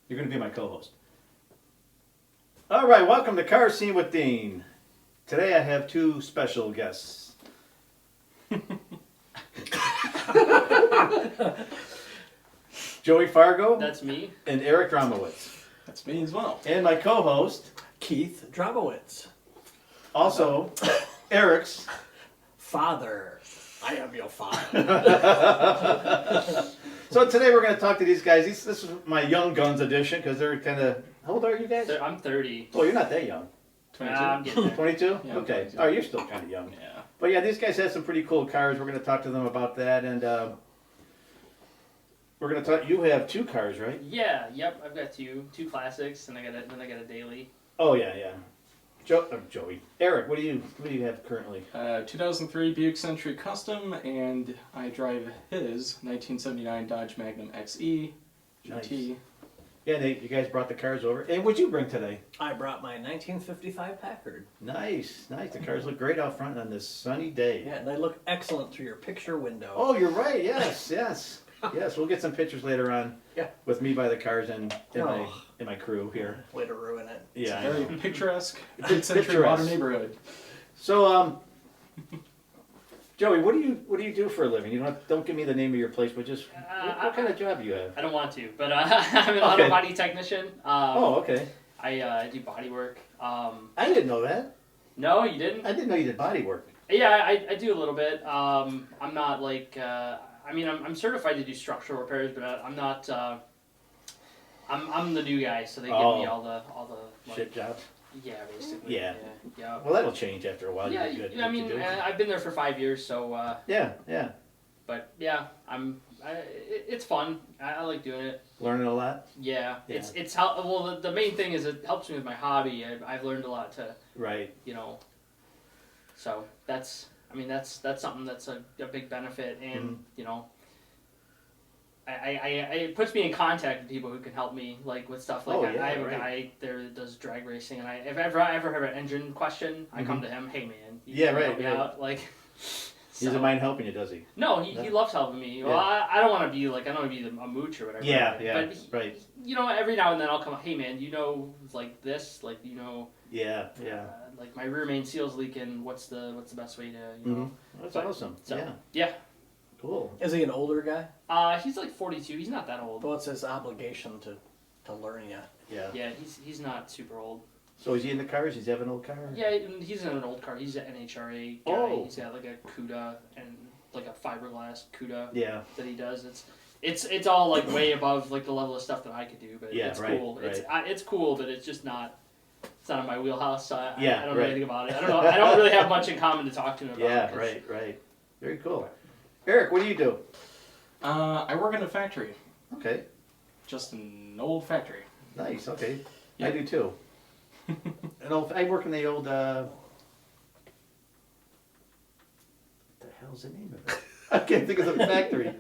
You're going to be my co-host. All right, welcome to Car Scene with Dean. Today I have two special guests. Joey Fargo That's me. and Eric Dramowitz. That's me as well. And my co-host, Keith Drabowitz. also Eric's Father. I am your father. So today we're going to talk to these guys. This is my Young Guns edition because they're kind of... How old are you guys? I'm 30. Oh, you're not that young. 22? I'm getting there. 22? Yeah, Okay. 22. Oh, you're still kind of young. Yeah. But yeah, these guys have some pretty cool cars. We're going to talk to them about that. And we're going to talk... You have two cars, right? Yeah, yep. I've got two classics, and I got a daily. Oh, yeah. Joey. Eric, what do you have currently? 2003 Buick Century Custom, and I drive his 1979 Dodge Magnum XE GT. Nice. Yeah, you guys brought the cars over. And what'd you bring today? I brought my 1955 Packard. Nice. The cars look great out front on this sunny day. Yeah, and they look excellent through your picture window. Oh, you're right. Yes. Yes, we'll get some pictures later on. Yeah. With me by the cars and Oh. in my crew here. Way to ruin it. Yeah. I Very know. picturesque, It's mid-century picturesque. modern neighborhood. So, Joey, what do you do for a living? You don't give me the name of your place, but just what kind of job do you have? I don't want to, but I'm an auto body technician. Okay. I do body work. I didn't know that. No, you didn't? I didn't know you did body work. Yeah, I do a little bit. I'm not like... I'm certified to do structural repairs, but I'm not... I'm the new guy, so they give me all the like, Shit jobs. Yeah, basically. Yeah. Yeah. Well, that'll change after a while. Yeah, You get good I at what you mean, do. I've been there for 5 years, so... Yeah. But yeah, it's fun. I like doing it. Learning a lot. Yeah, Yeah. it's how well the main thing is it helps me with my hobby. I've learned a lot to Right. So that's something that's a big benefit, and it puts me in contact with people who can help me like with stuff like Oh, I have a right. guy there that does drag racing, and if I ever have an engine question, I come to him. Hey man, you Yeah, can right, help me right. out. Like, He doesn't mind helping you, does he? No, he loves helping me. Well, Yeah. I don't want to be like a mooch or whatever. Yeah, But right. every now and then I'll come. Hey man, like this, like Yeah. like my rear main seal's leaking. What's the best way to That's But- awesome. So, yeah. Cool. Is he an older guy? He's like 42. He's not that old. What's his obligation to learn yet? Yeah. Yeah, he's not super old. So is he in the cars? Does he have an old car? Yeah, he's in an old car. He's an NHRA guy. Oh. He's got like a CUDA and like a fiberglass CUDA Yeah. that he does. It's all like way above like the level of stuff that I could do, but Yeah, it's right, cool. right. It's cool, but it's just not. It's not in my wheelhouse. So I Yeah, don't know right. anything about it. I don't know. I don't really have much in common to talk to him about. Yeah. 'cause- Right. Very cool. Eric, what do you do? I work in a factory. Okay. Just an old factory. Nice. Okay. Yeah. I do too. I work in the old. What the hell's the name of it? I can't think of the factory.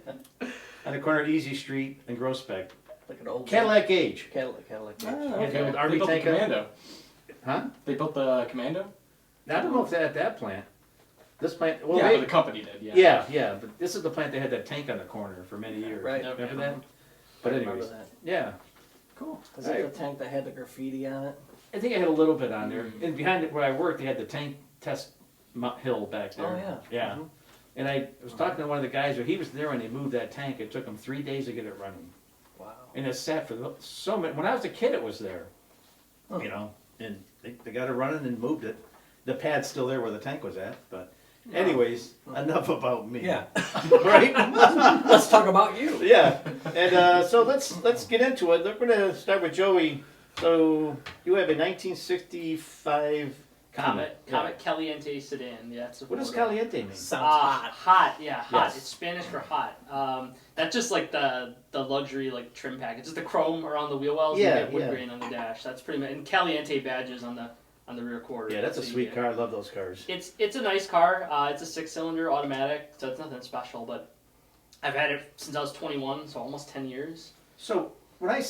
On the corner of Easy Street and Grospec. Like an old Cadillac Gauge. Cadillac. Yeah, Okay. the old They Army built the tank. Commando. Huh? They built the Commando? I don't know if they're at that plant. This plant. Well, yeah, they, but the company did, yeah. Yeah. But this is the plant that had that tank on the corner for many years. Right. Remember Okay. that? But I remember anyways, that. yeah. Cool. Is it the tank that had the graffiti on it? I think I had a little bit on there. And behind it where I worked, they had the tank test hill back there. Oh, yeah. Yeah. Mhm. And I was talking to one of the guys, he was there when they moved that tank. It took them 3 days to get it running. Wow. And it sat for so many. When I was a kid, it was there. Huh. And they got it running and moved it. The pad's still there where the tank was at. But, anyways, enough about me. Yeah. Right? Let's talk about you. Yeah. And so let's get into it. We're going to start with Joey. So you have a 1965 Comet. Comet Caliente sedan. Yeah, that's What does Ford. caliente mean? Sounds hot. Hot, yeah, hot. Yes. It's Spanish for hot. That's just like the luxury like trim package. Just the chrome around the wheel wells. Yeah, and wood yeah. grain on the dash. That's pretty much. And Caliente badges on the rear quarter. Yeah, that's a So you sweet get- car. I love those cars. It's a nice car. It's a 6-cylinder automatic, so it's nothing special. But I've had it since I was 21, so almost 10 years. So when I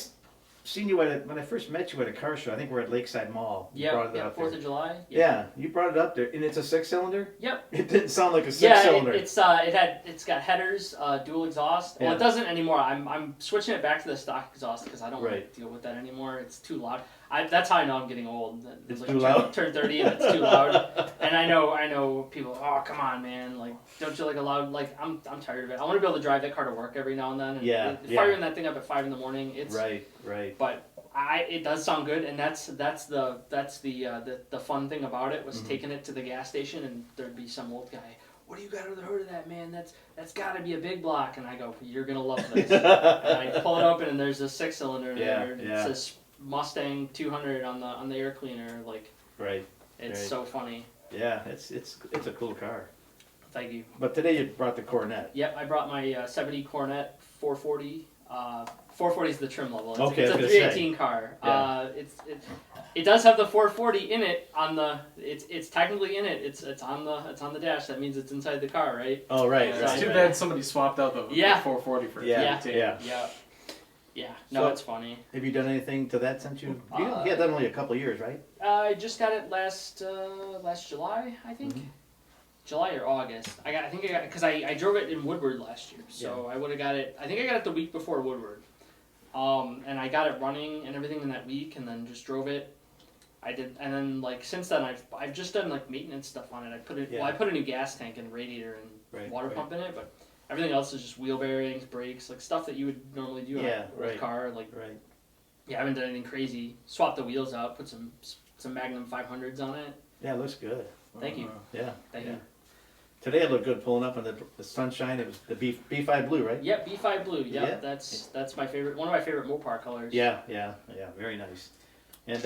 seen you when I first met you at a car show. I think we're at Lakeside Mall. You Yeah, brought it yeah, up 4th there. of July. Yeah, you brought it up there, and it's a 6-cylinder. Yep. It didn't sound like a Yeah, 6-cylinder. it's got headers, dual exhaust. Well, Yeah. it doesn't anymore. I'm switching it back to the stock exhaust because I don't want Right. to deal with that anymore. It's too loud. That's how I know I'm getting old. It's like too loud? Turn 30 and it's too loud. And I know people. Oh, come on, man! Like, don't you like a loud? Like, I'm tired of it. I want to be able to drive that car to work every now and then. And Yeah, firing that thing up at 5 in the morning. It's Right, right. But it does sound good, and that's the fun thing about it was Mhm. taking it to the gas station, and there'd be some old guy. What do you got under the hood of that, man? That's got to be a big block. And I go, you're gonna love this. And I pull it open, and there's a 6-cylinder in Yeah, there. It yeah. says Mustang 200 on the air cleaner. Like, Right. it's Right. so funny. Yeah, it's a cool car. Thank you. But today you brought the Coronet. Yep, I brought my 70 Coronet 440. 440 is the trim level. It's, Okay, it's I a was gonna 318 car. Yeah. It does have the 440 in it on the. It's technically in it. It's on the dash. That means it's inside the car, right? Oh, right. It's right, too right. bad somebody swapped out the Yeah. 440 for a Yeah, 318. yeah. Yeah. No, So- it's funny. Have you done anything to that since you? You Uh, had that only a couple of years, right? I just got it last July, I think. Mhm. July or August. I think I got because I drove it in Woodward last year, so I would have got it. I think I got it the week before Woodward. And I got it running and everything in that week, and then just drove it. I did, and then like since then I've just done like maintenance stuff on it. I put Yeah. I put a new gas tank and radiator and Right, water right. pump in it, but everything else is just wheel bearings, brakes, like stuff that you would normally do Yeah, on a right. car. Like Right. yeah, I haven't done anything crazy. Swapped the wheels out, put some Magnum 500s on it. Yeah, it looks good. Thank you, Yeah. thank yeah. you. Today it looked good pulling up in the sunshine. It was the B5 blue, right? Yep, B5 blue. Yep, Yeah. that's my favorite. One of my favorite Mopar colors. Yeah, yeah, yeah. Very nice. And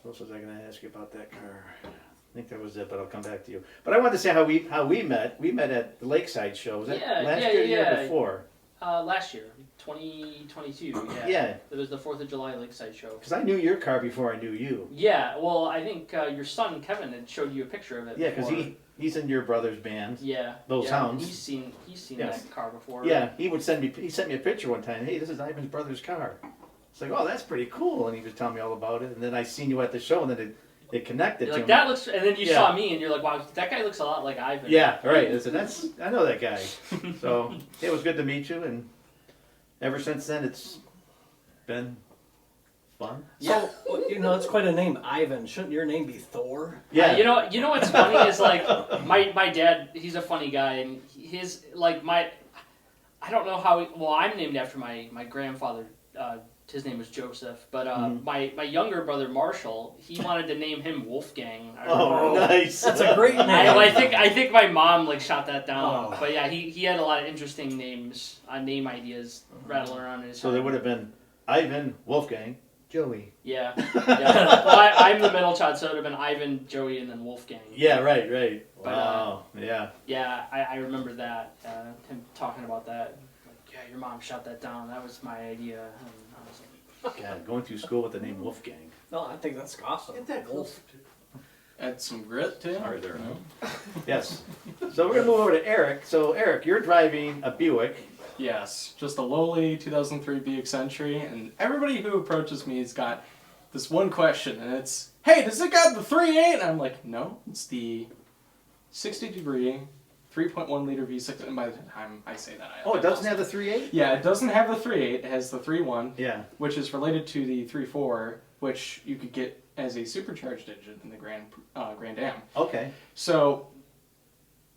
what else was I going to ask you about that car? I think that was it, but I'll come back to you. But I wanted to say how we met. We met at the Lakeside show. Was that Yeah, last yeah, year, or yeah. year before? Last year, 2022. Yeah. Yeah, It was the 4th of July Lakeside show. because I knew your car before I knew you. Yeah, well, I think your son Kevin had showed you a picture of it. Yeah, because before. he's in your brother's band. Yeah. Those yeah, hounds. He's seen Yes. that car before. Yeah, he sent me a picture one time. Hey, this is Ivan's brother's car. It's like, oh, that's pretty cool. And he was telling me all about it. And then I seen you at the show, and then it connected You're to like him. that looks, and then you Yeah. saw me, and you're like, wow, that guy looks a lot like Ivan. Yeah, right. I said, I know that guy. So it was good to meet you, and ever since then it's been fun. Yeah. So, it's quite a name, Ivan. Shouldn't your name be Thor? Yeah, You know what's funny is like my dad. He's a funny guy, and his like my. I don't know how. Well, I'm named after my grandfather. His name was Joseph, but Mhm. my younger brother Marshall, he wanted to name him Wolfgang. I Oh, remember. nice. That's a great name. I think my mom like shot that down. Oh. But yeah, he had a lot of interesting names, name ideas rattling around in his So head. there would have been Ivan, Wolfgang, Joey. Yeah. Yeah. Well, I'm the middle child, so it would have been Ivan, Joey, and then Wolfgang. Yeah, right. But, Wow. Yeah. Yeah, I remember that. Him talking about that. Like, yeah, your mom shot that down. That was my idea. And I was like, God, going through school with the name Wolfgang. No, I think that's awesome. Isn't that Wolf. Add some grit to it. Are there? you know? Yes. So we're gonna move over to Eric. So Eric, you're driving a Buick. Yes, just a lowly 2003 Buick Century, and everybody who approaches me has got this one question, and it's, hey, does it got the 3.8? And I'm like, no, it's the 60-degree 3.1 liter V6, and by the time I say that, Oh, it doesn't have the 3.8? Yeah, it doesn't have the 3.8, it has the 3.1, Yeah. which is related to the 3.4, which you could get as a supercharged engine in the Grand Am. Okay. So,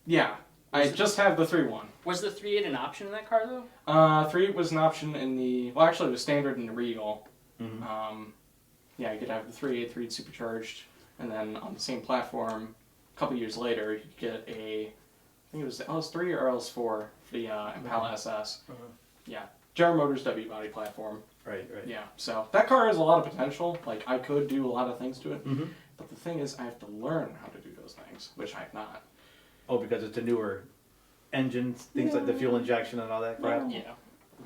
yeah, I just have the 3.1. was the 3.8 an option in that car though? 3 was an option in the, well, actually it was standard in the Regal. Mhm. Yeah, you could have the 3.8 3 supercharged, and then on the same platform, a couple years later, you could get a, I think it was the LS3 or LS4 for the Impala SS. Yeah, General Motors W body platform. Right. Yeah, so that car has a lot of potential. Like, I could do a lot of things to it, Mm-hmm. but the thing is, I have to learn how to do those things, which I have not. Oh, because it's a newer engine, things like the fuel injection and all that crap. Yeah.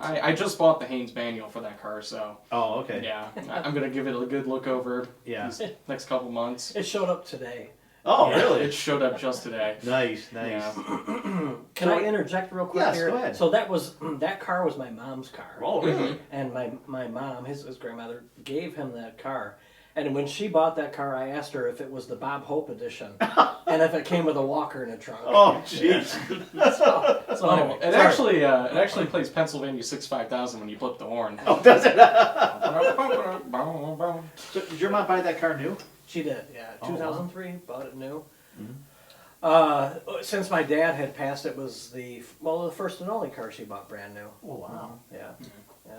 I just bought the Haynes manual for that car, so Oh, okay. yeah, I'm gonna give it a good look over Yeah. these next couple months. It showed up today. Oh, It really? showed up just today. Nice, nice. Yeah. Can I interject real quick Yes, here? go ahead. So that car was my mom's car. Oh, really? And my mom, his grandmother, gave him that car. And when she bought that car, I asked her if it was the Bob Hope edition, and if it came with a walker in the trunk. Oh, jeez. So anyway, It sorry. actually plays Pennsylvania 65000 when you flip the horn. Oh, does it? So, did your mom buy that car new? She did, yeah. Oh, wow. 2003, bought it new. Mm-hmm. Since my dad had passed, it was the first and only car she bought brand new. Oh, wow. Yeah, yeah.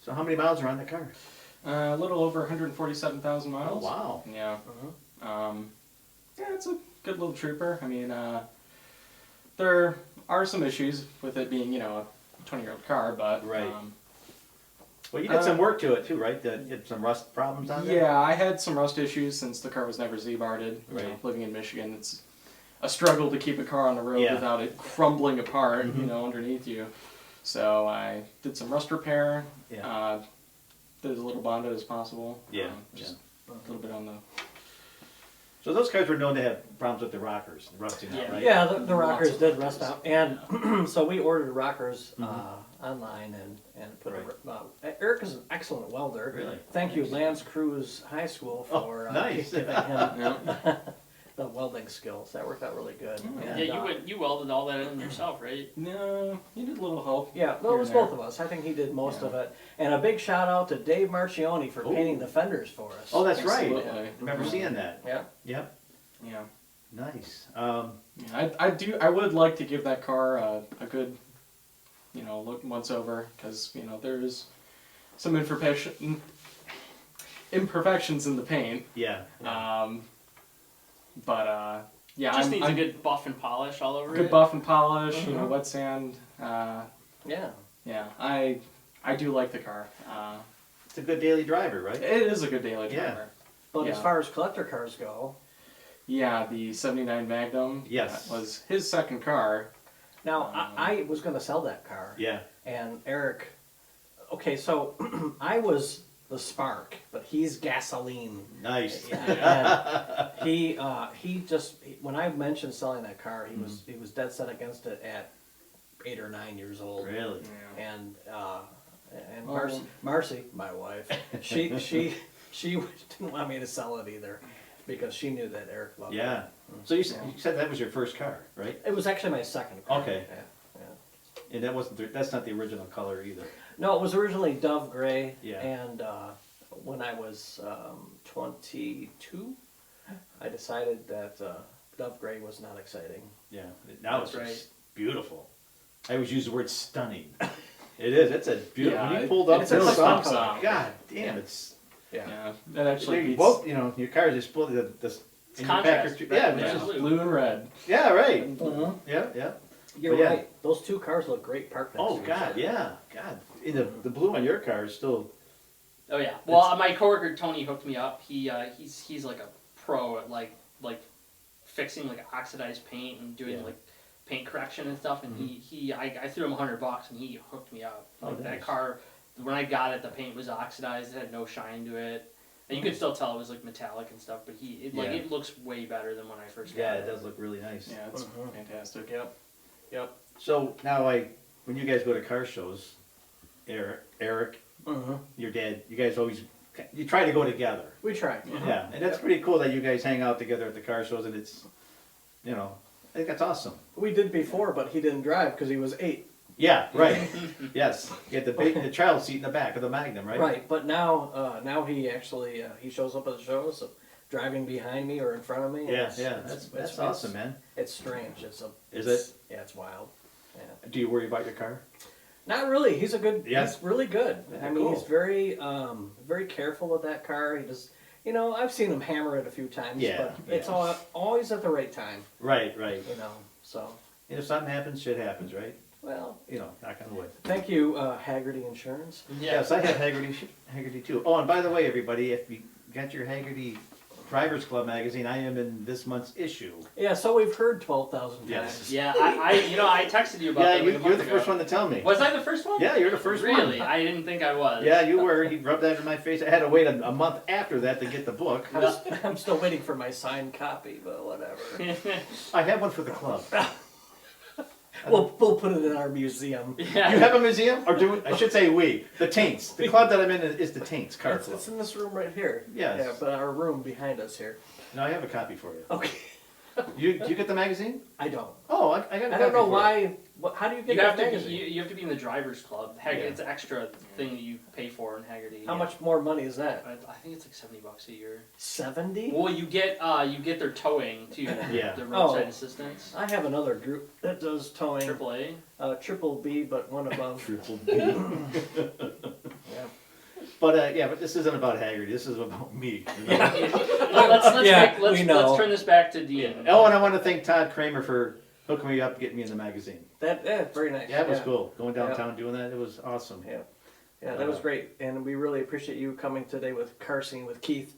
So how many miles are on the car? A little over 147,000 Oh, miles. wow. Yeah. Uh-huh. Yeah, it's a good little trooper. I mean, there are some issues with it being, a 20-year-old car, but Right. Well, you did some work to it too, right? You had some rust problems on there? yeah, I had some rust issues since the car was never Z-barded. Right. Living in Michigan, it's a struggle to keep a car on the road Yeah. without it crumbling apart, Mhm. underneath you. So I did some rust repair. Yeah. Did as little bonded as possible. Yeah, Just a little bit on the. So those cars were known to have problems with the rockers, rusting out, Yeah. right? Yeah, the Lots rockers of did rockers. rust out, and so we ordered rockers Mhm. online and put. Right. Eric is an excellent welder. Really? Thank you, Lance Cruz High School, Oh, for nice. giving him Yeah. the welding skills. That worked out really good. Oh, And, Yeah, you welded all that in yourself, right? No, you did a little help. Yeah, well, Here it was and there. both of us. I think he did most Yeah. of it. And a big shout out to Dave Marcioni for Oh. painting the fenders for us. Oh, that's right. Absolutely. Remember seeing that? Yeah. Yep. Yeah. Nice. Yeah, I would like to give that car a good, look once over, because, there's some imperfections in the paint. Yeah. Yeah, Just I'm needs a good buff and polish all over good it. buff and polish, Mhm. wet sand. Yeah. Yeah, I do like the car. It's a good daily driver, right? It is a good daily Yeah. driver. But as Yeah. far as collector cars go, Yeah, the '79 Magnum. Yes. That was his second car. now I was going to sell that car. Yeah. And Eric, okay, so I was the spark, but he's gasoline. Nice. And when I mentioned selling that car, he was dead set against it at 8 or 9 years old. Really? And Oh. Marcy, my wife, she didn't want me to sell it either because she knew that Eric loved it. Yeah. So you said that was your first car, right? It was actually my second car. Okay. Yeah, yeah. And that's not the original color either. No, it was originally Dove Gray. Yeah. And when I was 22, I decided that Dove Gray was not exciting. Yeah. Now That's it's right. just beautiful. I always use the word stunning. It is. It's a beautiful. Yeah, when you it- pulled up it's this a song, pops out. God damn, it's. Yeah. Yeah, that actually You beats. both, your cars are split. It's in your contrast, package- right? Yeah, Yeah. it's Yeah, just- blue and red. yeah, right. Mhm. Yeah, yeah. You're But yeah. right. Those two cars look great parked next Oh to each God, other. yeah, God. In the blue on your car is still. Oh yeah. Well, my coworker Tony hooked me up. He's like a pro at like fixing like oxidized paint and doing Yeah. like paint correction and stuff. And I threw him $100 and he hooked me up. Oh, Like nice. that car, when I got it, the paint was oxidized. It had no shine to it. And you could still tell it was like metallic and stuff. But Yeah. it looks way better than when I first got Yeah, it. it does look really nice. Yeah, it's Mhm. fantastic. Yep. So now, when you guys go to car shows, Eric, Mhm. your dad, you guys always try to go together. We try. Yeah, and that's pretty cool that you guys hang out together at the car shows, and it's, I think that's awesome. We did before, but he didn't drive because he was 8. Yeah, right. Yes, you get the child seat in the back of the Magnum, right? Right. But now he actually he shows up at the shows, driving behind me or in front of me. and Yeah, it's- yeah, it's- that's it's- awesome, man. It's strange. Is It's- Yeah, it's wild. Yeah. Do you worry about your car? Not really. He's a good. Yeah. He's really good. I mean, Cool. he's very very careful with that car. He just. I've seen him hammer it a few times, Yeah, but it's yeah. always at the right time. Right. So, And if something happens, shit happens, right? well, Knock on wood. thank you, Haggerty Insurance. Yeah. Yes, I have Haggerty too. Oh, and by the way, everybody, if you got your Haggerty Drivers Club magazine. I am in this month's issue. Yeah, so we've heard 12,000 Yes. times. Yeah, I texted you about Yeah, that. Like a you're month the ago. first one to tell me. Was I the first one? Yeah, you're the first one. Really? I didn't think I was. Yeah, you were. He rubbed that in my face. I had to wait a month after that to get the book. I'm still waiting for my signed copy, but whatever. I have one for the club. We'll put it in our museum. Yeah. You have a museum, or do I should say we? The Taints. The club that I'm in is the Taints Car Club. It's in this room right here. Yes. Yeah, but our room behind us here. No, I have a copy for you. Okay. You get the magazine? I don't. Oh, I got a copy. I don't know for why. How do you get You have that to be, magazine? you have to be in the drivers club. It's an extra thing that you pay for in Haggerty. How much more money is that? I think it's like $70 a year. 70? Well, you get their towing too. Yeah. The roadside Oh. assistance. I have another group that does towing. AAA. Triple B, but one above. Triple B. Yeah. But this isn't about Haggerty. This is about me. You know? Well, Yeah, let's we know. turn this back to Dean. Oh, and I want to thank Todd Kramer for hooking me up, getting me in the magazine. Very nice. Yeah, it was cool. Going downtown doing that, it was awesome. Yeah. Yeah, that was great, and we really appreciate you coming today with Car Scene with Keith.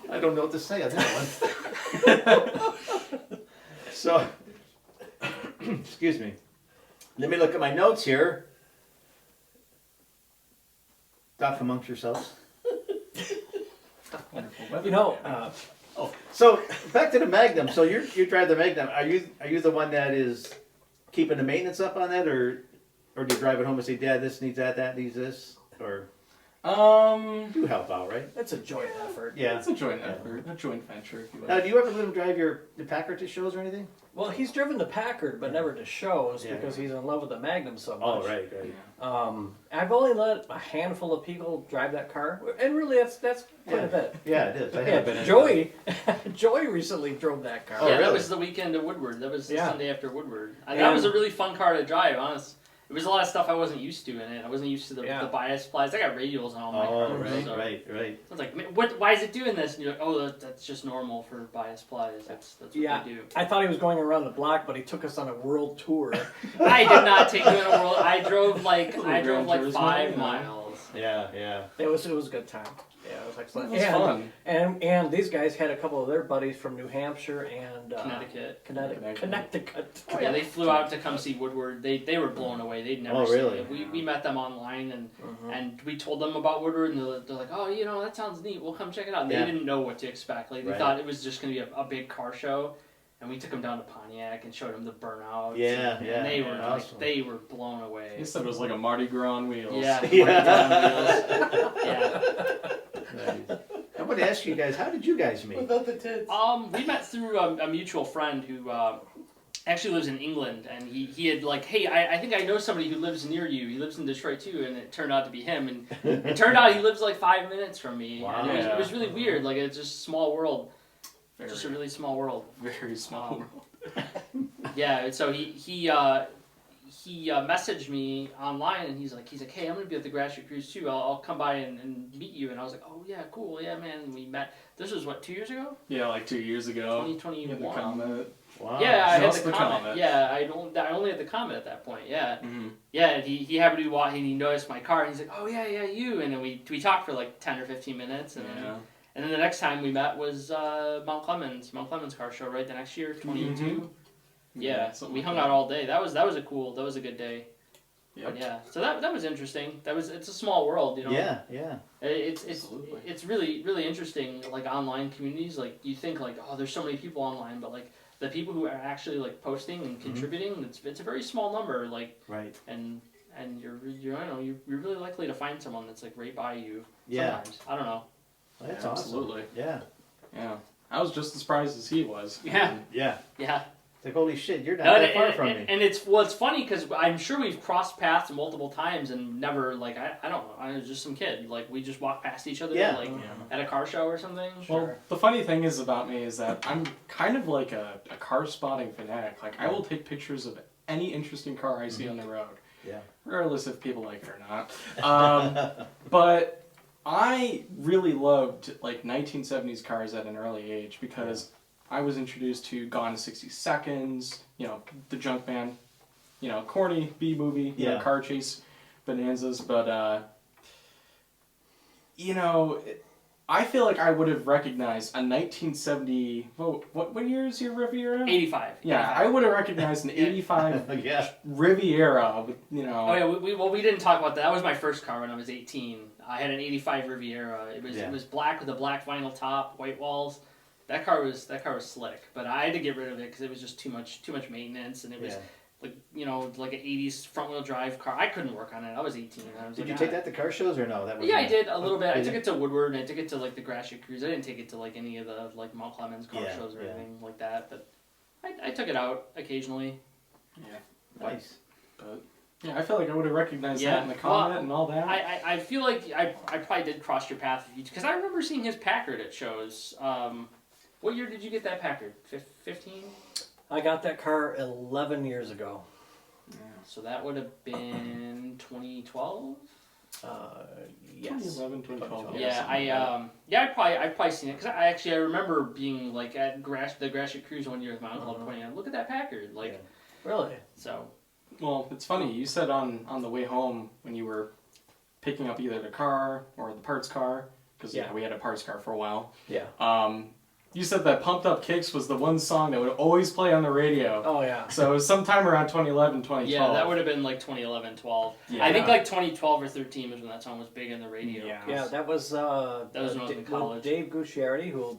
I don't know what to say on that one. So, excuse me. Let me look at my notes here. Talk amongst yourselves. You know, Oh, so back to the Magnum. So you drive the Magnum. Are you the one that is keeping the maintenance up on that, or do you drive it home and say, Dad, this needs that needs this, or you help out, right? it's a joint effort. Yeah. It's a joint effort, a joint venture, if you will. Now, do you ever let him drive the Packard to shows or anything? Well, he's driven the Packard, but never to shows Yeah. because he's in love with the Magnum so much. Oh, right. I've only let a handful of people drive that car, and really, that's quite a bit. Yeah, it is. I have been Yeah, in Joey recently drove that car. Oh, Yeah, that really? was the weekend of Woodward. That was the Yeah. Sunday after Woodward. That And- was a really fun car to drive, honest. It was a lot of stuff I wasn't used to in it. I wasn't used to the bias plies. I got radials on all my Oh, cars. right, so right. I was like, "Man, why is it doing this?" And you're like, "Oh, that's just normal for bias plies. That's what Yeah. they do." I thought he was going around the block, but he took us on a world tour. I did not take you in a world. I drove like Gran Turismo, 5 yeah. miles. Yeah. It was a good time. Yeah, it was excellent. It was fun. And these guys had a couple of their buddies from New Hampshire and Connecticut. Connecticut. Yeah, they flew out to come see Woodward. They were blown away. They'd never Oh, seen really? it. We met them online and Mhm. and we told them about Woodward and they're like, oh, that sounds neat. We'll come check it out. And Yeah. they didn't know what to expect. Like they Right. thought it was just going to be a big car show. And we took them down to Pontiac and showed them the burnouts. Yeah, and yeah, they were awesome. they were blown away. He said it was like a Mardi Gras on wheels. Yeah, Yeah. yeah. Nice. I want to ask you guys, how did you guys meet? Without the tits. We met through a mutual friend who actually lives in England, and he had like, hey, I think I know somebody who lives near you. He lives in Detroit too, and it turned out to be him. And it turned out he lives like 5 minutes from me. Wow. And it was really weird. Like it's just a small world. Very, Just a really small world. very small Um, world. Yeah. And so he messaged me online, and he's like, hey, I'm gonna be at the Grassroots Cruise too. I'll come by and meet you. And I was like, oh yeah, cool, yeah, man. And we met. This was what, 2 years ago? Yeah, like 2 years ago. 2021. The Comet. Wow. Yeah, I had Just the the comment. Comet. Yeah, I only had the comment at that point. Yeah, Mm-hmm. yeah. And he happened to be walking. He noticed my car. And he's like, "Oh yeah, you." And then we talked for like 10 or 15 minutes. And then the next time we met was Mount Clemens car show. Right, the next year, 22. Mhm. Yeah, something we like hung that. out all day. That was a good day. Yep. But yeah, so that was interesting. It's a small world, Yeah. It's Absolutely. it's really interesting. Like online communities, like you think like, oh, there's so many people online, but like the people who are actually like posting and contributing, it's a very small number. Like Right. and you're I don't know, you're really likely to find someone that's like right by you. Yeah. Sometimes I don't know. That's Yeah, awesome. absolutely. Yeah. Yeah. I was just as surprised as he was. Yeah. Yeah. Yeah. It's like, holy shit, you're not No, that far from me. and it's funny because I'm sure we've crossed paths multiple times and never like I don't know, I was just some kid, like we just walked past each other Yeah. like at a car show or something. Well, the funny thing is about me is that I'm kind of like a car spotting fanatic. Like, I will take pictures of any interesting car I see on the road. Yeah. Regardless if people like it or not. But I really loved, like, 1970s cars at an early age because I was introduced to Gone in 60 Seconds, the Junkman, corny B-movie, Yeah. car chase bonanzas, but, you know, I feel like I would have recognized a 1970. What year is your Riviera? 85. Yeah, 85. I would have recognized an 85 Yeah. Riviera. With, you know. Oh yeah, we didn't talk about that. That was my first car when I was 18. I had an 85 Riviera. It was black with a black vinyl top, white walls. That car was slick, but I had to get rid of it because it was just too much maintenance, and it was like an 80s front wheel drive car. I couldn't work on it. I was 18. I was Did like, you take that to car shows or no? That was Yeah, I did a little bit. I Did took you? it to Woodward and I took it to like the Gratiot Cruise. I didn't take it to like any of the like Mount Clemens car Yeah, shows or yeah. anything like that, but I took it out occasionally. Yeah. Nice. But yeah, I feel like I would have recognized Yeah. that in the comment and all that. I feel like I probably did cross your path because I remember seeing his Packard at shows. What year did you get that Packard? 15? I got that car 11 years ago. So that would have been 2012. Yes. 2011, 2012. Yeah, something like that. I've probably seen it because I remember being like at the Gratiot Cruise one year with my uncle and pointing out, look at that Packard, like Really? so. Well, it's funny. You said on the way home when you were picking up either the car or the parts car, because we had a parts car for a while. Yeah. You said that Pumped Up Kicks was the one song that would always play on the radio. Oh yeah. So it was sometime around 2011, 2012. Yeah, that would have been like 2011, 12. Yeah. I think like 2012 or 13 was when that song was big on the radio. Yeah. Yeah, that was when I was in college. Dave Gucciardi, who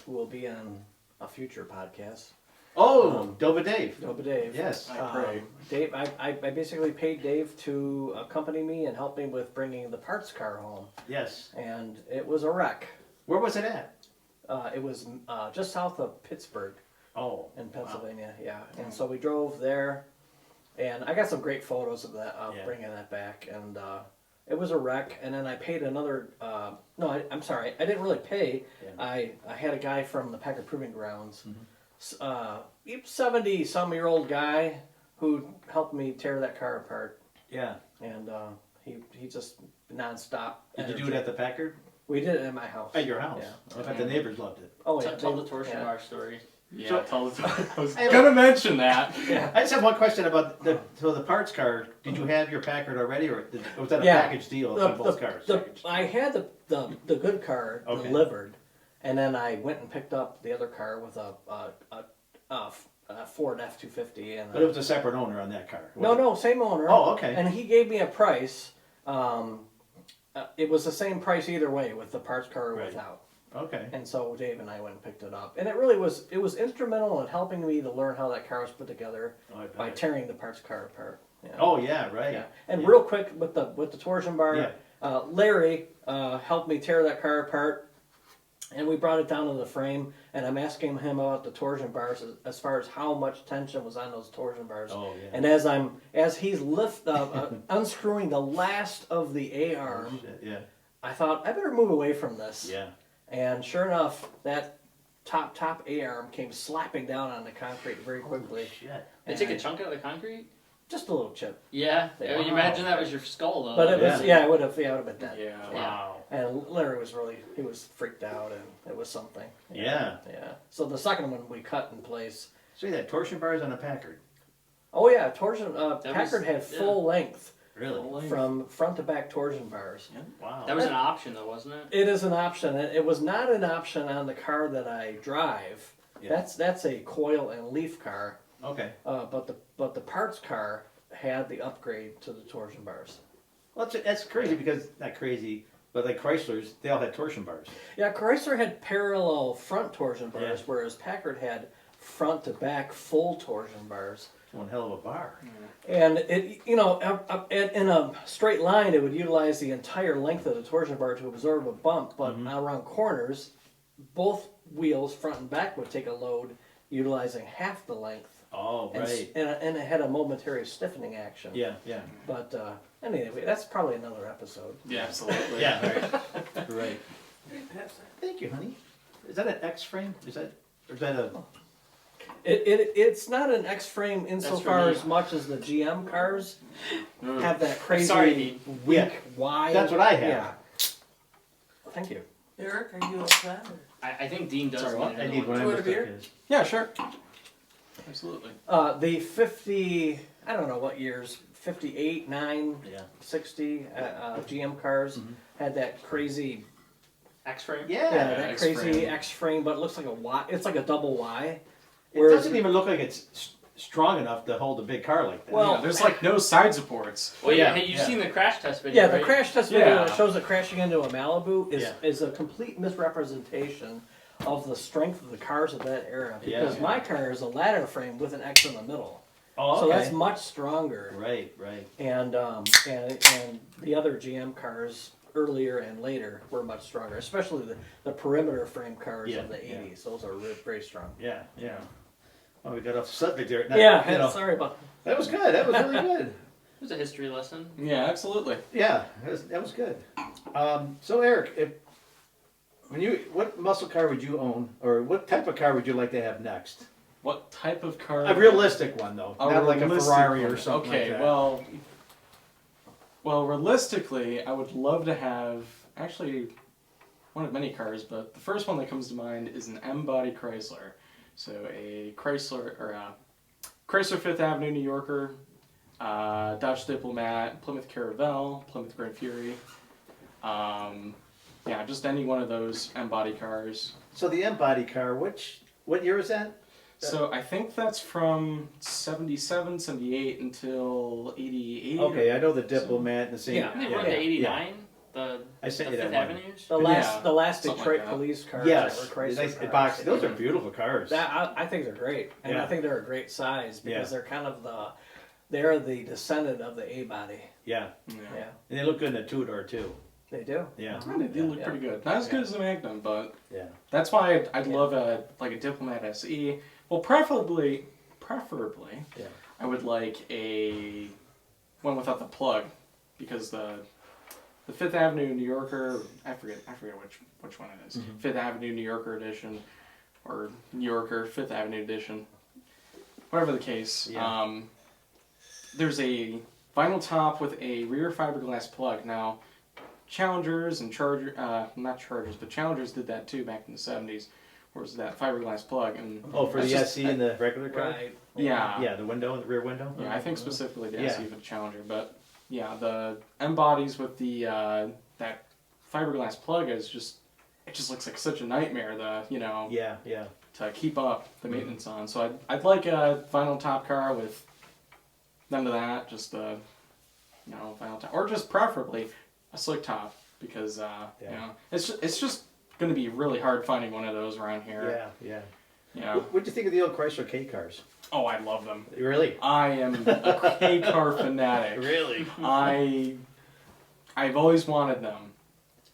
will be on a future podcast. Oh, Doba Dave. Doba Dave. Yes. I pray. Dave, I basically paid Dave to accompany me and help me with bringing the parts car home, Yes. and it was a wreck. Where was it at? It was just south of Pittsburgh Oh. in Pennsylvania, yeah. And so we drove there, and I got some great photos of that, Yeah. bringing that back, and it was a wreck. And then I paid another. No, I'm sorry, I didn't really pay. Yeah. I had a guy from the Packard Proving Grounds, Mm-hmm. 70-some-year-old guy who helped me tear that car apart, Yeah. and he just nonstop. Did you do energy. it at the Packard? We did it at my house. At your house? Yeah. I bet the neighbors loved it. Oh yeah. Tell they- the torsion yeah. bar story. Yeah, So- tell us. I was I have gonna mention that. Yeah. I just have one question about the parts car. Did you have your Packard already, or was that a Yeah. package deal on both cars? I had the good car Okay. delivered, and then I went and picked up the other car with a Ford F-250. And But it was a separate owner on that car. no, same owner. Oh, okay. And he gave me a price. It was the same price either way, with the parts car or Right. without. Okay. And so Dave and I went and picked it up, and it was instrumental in helping me to learn how that car was put together Oh, I by bet. tearing the parts car apart. Yeah. Oh, yeah, right. Yeah. And Yeah. real quick with the torsion bar, Yeah. Larry helped me tear that car apart, and we brought it down to the frame. And I'm asking him about the torsion bars as far as how much tension was on those torsion bars. Oh, yeah. And as he's unscrewing the last of the A arm, Shit, yeah. I thought I better move away from this. Yeah. And sure enough, that top A arm came slapping down on the concrete very quickly. Shit. They take a chunk out of the concrete. Just a little chip. Yeah, Yeah. you imagine that was your skull though. But it was, Yeah. it would have been dead. Yeah. Wow. And Larry was he was freaked out, and it was something. Yeah. Yeah. So the second one we cut in place. So you had torsion bars on a Packard. Oh yeah, torsion. was- Packard had full length Really? from front to back torsion bars. Wow. That was an option though, wasn't it? It is an option. It was not an option on the car that I drive. Yeah. That's a coil and leaf car. Okay. But the parts car had the upgrade to the torsion bars. Well, that's crazy because, not crazy, but like Chryslers, they all had torsion bars. Yeah, Chrysler had parallel front torsion bars, Yeah. whereas Packard had front to back full torsion bars. One hell of a bar. And it, in a straight line, it would utilize the entire length of the torsion bar to absorb a bump, but around corners, both wheels, front and back, would take a load, utilizing half the length. Oh, And, right. and it had a momentary stiffening action. Yeah, yeah. But anyway, that's probably another episode. Yeah, absolutely. Yeah, right. Right. Thank you, honey. Is that an X frame? Or is that a... It's not an X-frame insofar me. as much as the GM cars have that crazy Sorry, Dean. weak Yeah. wide. That's what I have. Yeah. Thank you. Eric, are you upset? I think Dean does. Sorry, what? I need one Do you want of a those beer? stuff is. Yeah, sure. Absolutely. The I don't know what years, 58, 9, Yeah. 60 GM cars had that crazy, X-frame. Yeah. that X-frame. crazy X-frame, but it looks like a Y. It's like a double Y. It Whereas- doesn't even look like it's strong enough to hold a big car like that. Well, Yeah, there's like no side supports. Well, Yeah, hey, you've yeah. seen the crash test video, Yeah, the right? crash test video Yeah. that shows it crashing into a Malibu is, Yeah. is a complete misrepresentation of the strength of the cars of that era. Yeah. Because my car is a ladder frame with an X in the middle, Oh, so that's much stronger. right, right. And the other GM cars earlier and later were much stronger, especially the perimeter frame cars Yeah, of the yeah. 80s. Those are very strong. Yeah, yeah. Well, we got off the subject there. Yeah, you know, sorry about that was good. That was really good. It was a history lesson. Yeah, absolutely. Yeah, that was good. So Eric, what muscle car would you own, or what type of car would you like to have next? What type of car? A realistic one, though, A not like a realistic Ferrari one. or something Okay, like that. well, realistically, I would love to have actually one of many cars, but the first one that comes to mind is an M-body Chrysler. So a Chrysler or a Chrysler Fifth Avenue New Yorker, Dodge Diplomat, Plymouth Caravelle, Plymouth Grand Fury. Yeah, just any one of those M-body cars. So the M-body car, what year is that? So I think that's from 77, 78 until 88. Okay, I know the Diplomat and the same. Yeah. Didn't they run the '89? The I sent you Fifth that one. Avenues. the Yeah, last something Detroit like that. police cars Yes, that were Chrysler nice cars. box. Those are beautiful cars. That I think they're great, and Yeah. I think they're a great size because Yeah. they're kind of they're the descendant of the A body. Yeah, Yeah. Yeah, and they look good in a two-door too. they do. Yeah, They do look Yeah. pretty good. Not as good as the Magnum, but yeah. that's why I'd love a Diplomat SE. Well, preferably, Yeah. I would like a one without the plug, because the Fifth Avenue New Yorker, I forget which one it is. Mhm. Fifth Avenue New Yorker edition, or New Yorker Fifth Avenue edition, whatever the case. Yeah. There's a vinyl top with a rear fiberglass plug. Now, Challengers and not Chargers, but Challengers did that too back in the 70s. Where's that fiberglass plug? And Oh, for that's the just- SE and the regular car. Right. Yeah. Yeah, the window, the rear window. Yeah, I think specifically the Yeah. SE for the Challenger, but yeah, the M bodies with the that fiberglass plug it just looks like such a nightmare. Yeah, yeah. To keep up the maintenance on. So I'd like a vinyl top car with none of that, just a vinyl top, or just preferably a slick top, because it's just going to be really hard finding one of those around here. Yeah, yeah. Yeah. What'd you think of the old Chrysler K cars? Oh, I love them. Really? I am a K car fanatic. Really? I've always wanted them,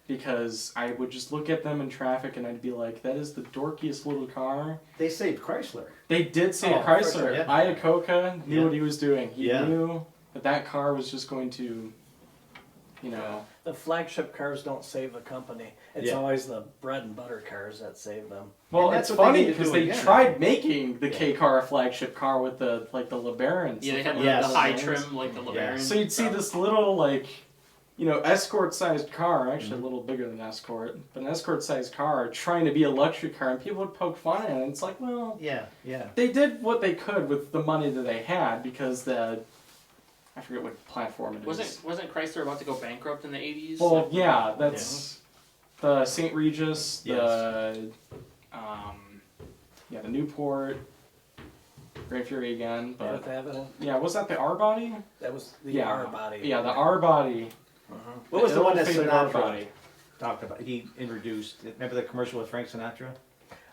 because I would just look at them in traffic and I'd be like, that is the dorkiest little car. They saved Chrysler. They did say Oh, for Chrysler. sure, yeah. Iacocca knew Yeah. what he was doing. He Yeah. knew that car was just going to, The flagship cars don't save a company. It's Yeah. always the bread and butter cars that save them. Well, And it's that's what they funny need to because do they again, I tried think. making the Yeah. K car a flagship car with the LeBarons. Yeah, they had Yes. the high LeBarons. trim like the Yeah. LeBaron. So you'd see this little escort-sized car, actually a little bigger than escort, but an escort-sized car trying to be a luxury car, and people would poke fun at it. And it's like, well, Yeah, yeah. they did what they could with the money that they had, because I forget what platform it is. Wasn't Chrysler about to go bankrupt in the '80s? Well, yeah, that's the St. Regis, Yes. the Newport, Grand Fury again, but Fifth Avenue. yeah, was that the R body? That was the Yeah. R body. Yeah, the R body. What was the one that ill-fated R Sinatra body? talked about? He introduced. Remember the commercial with Frank Sinatra?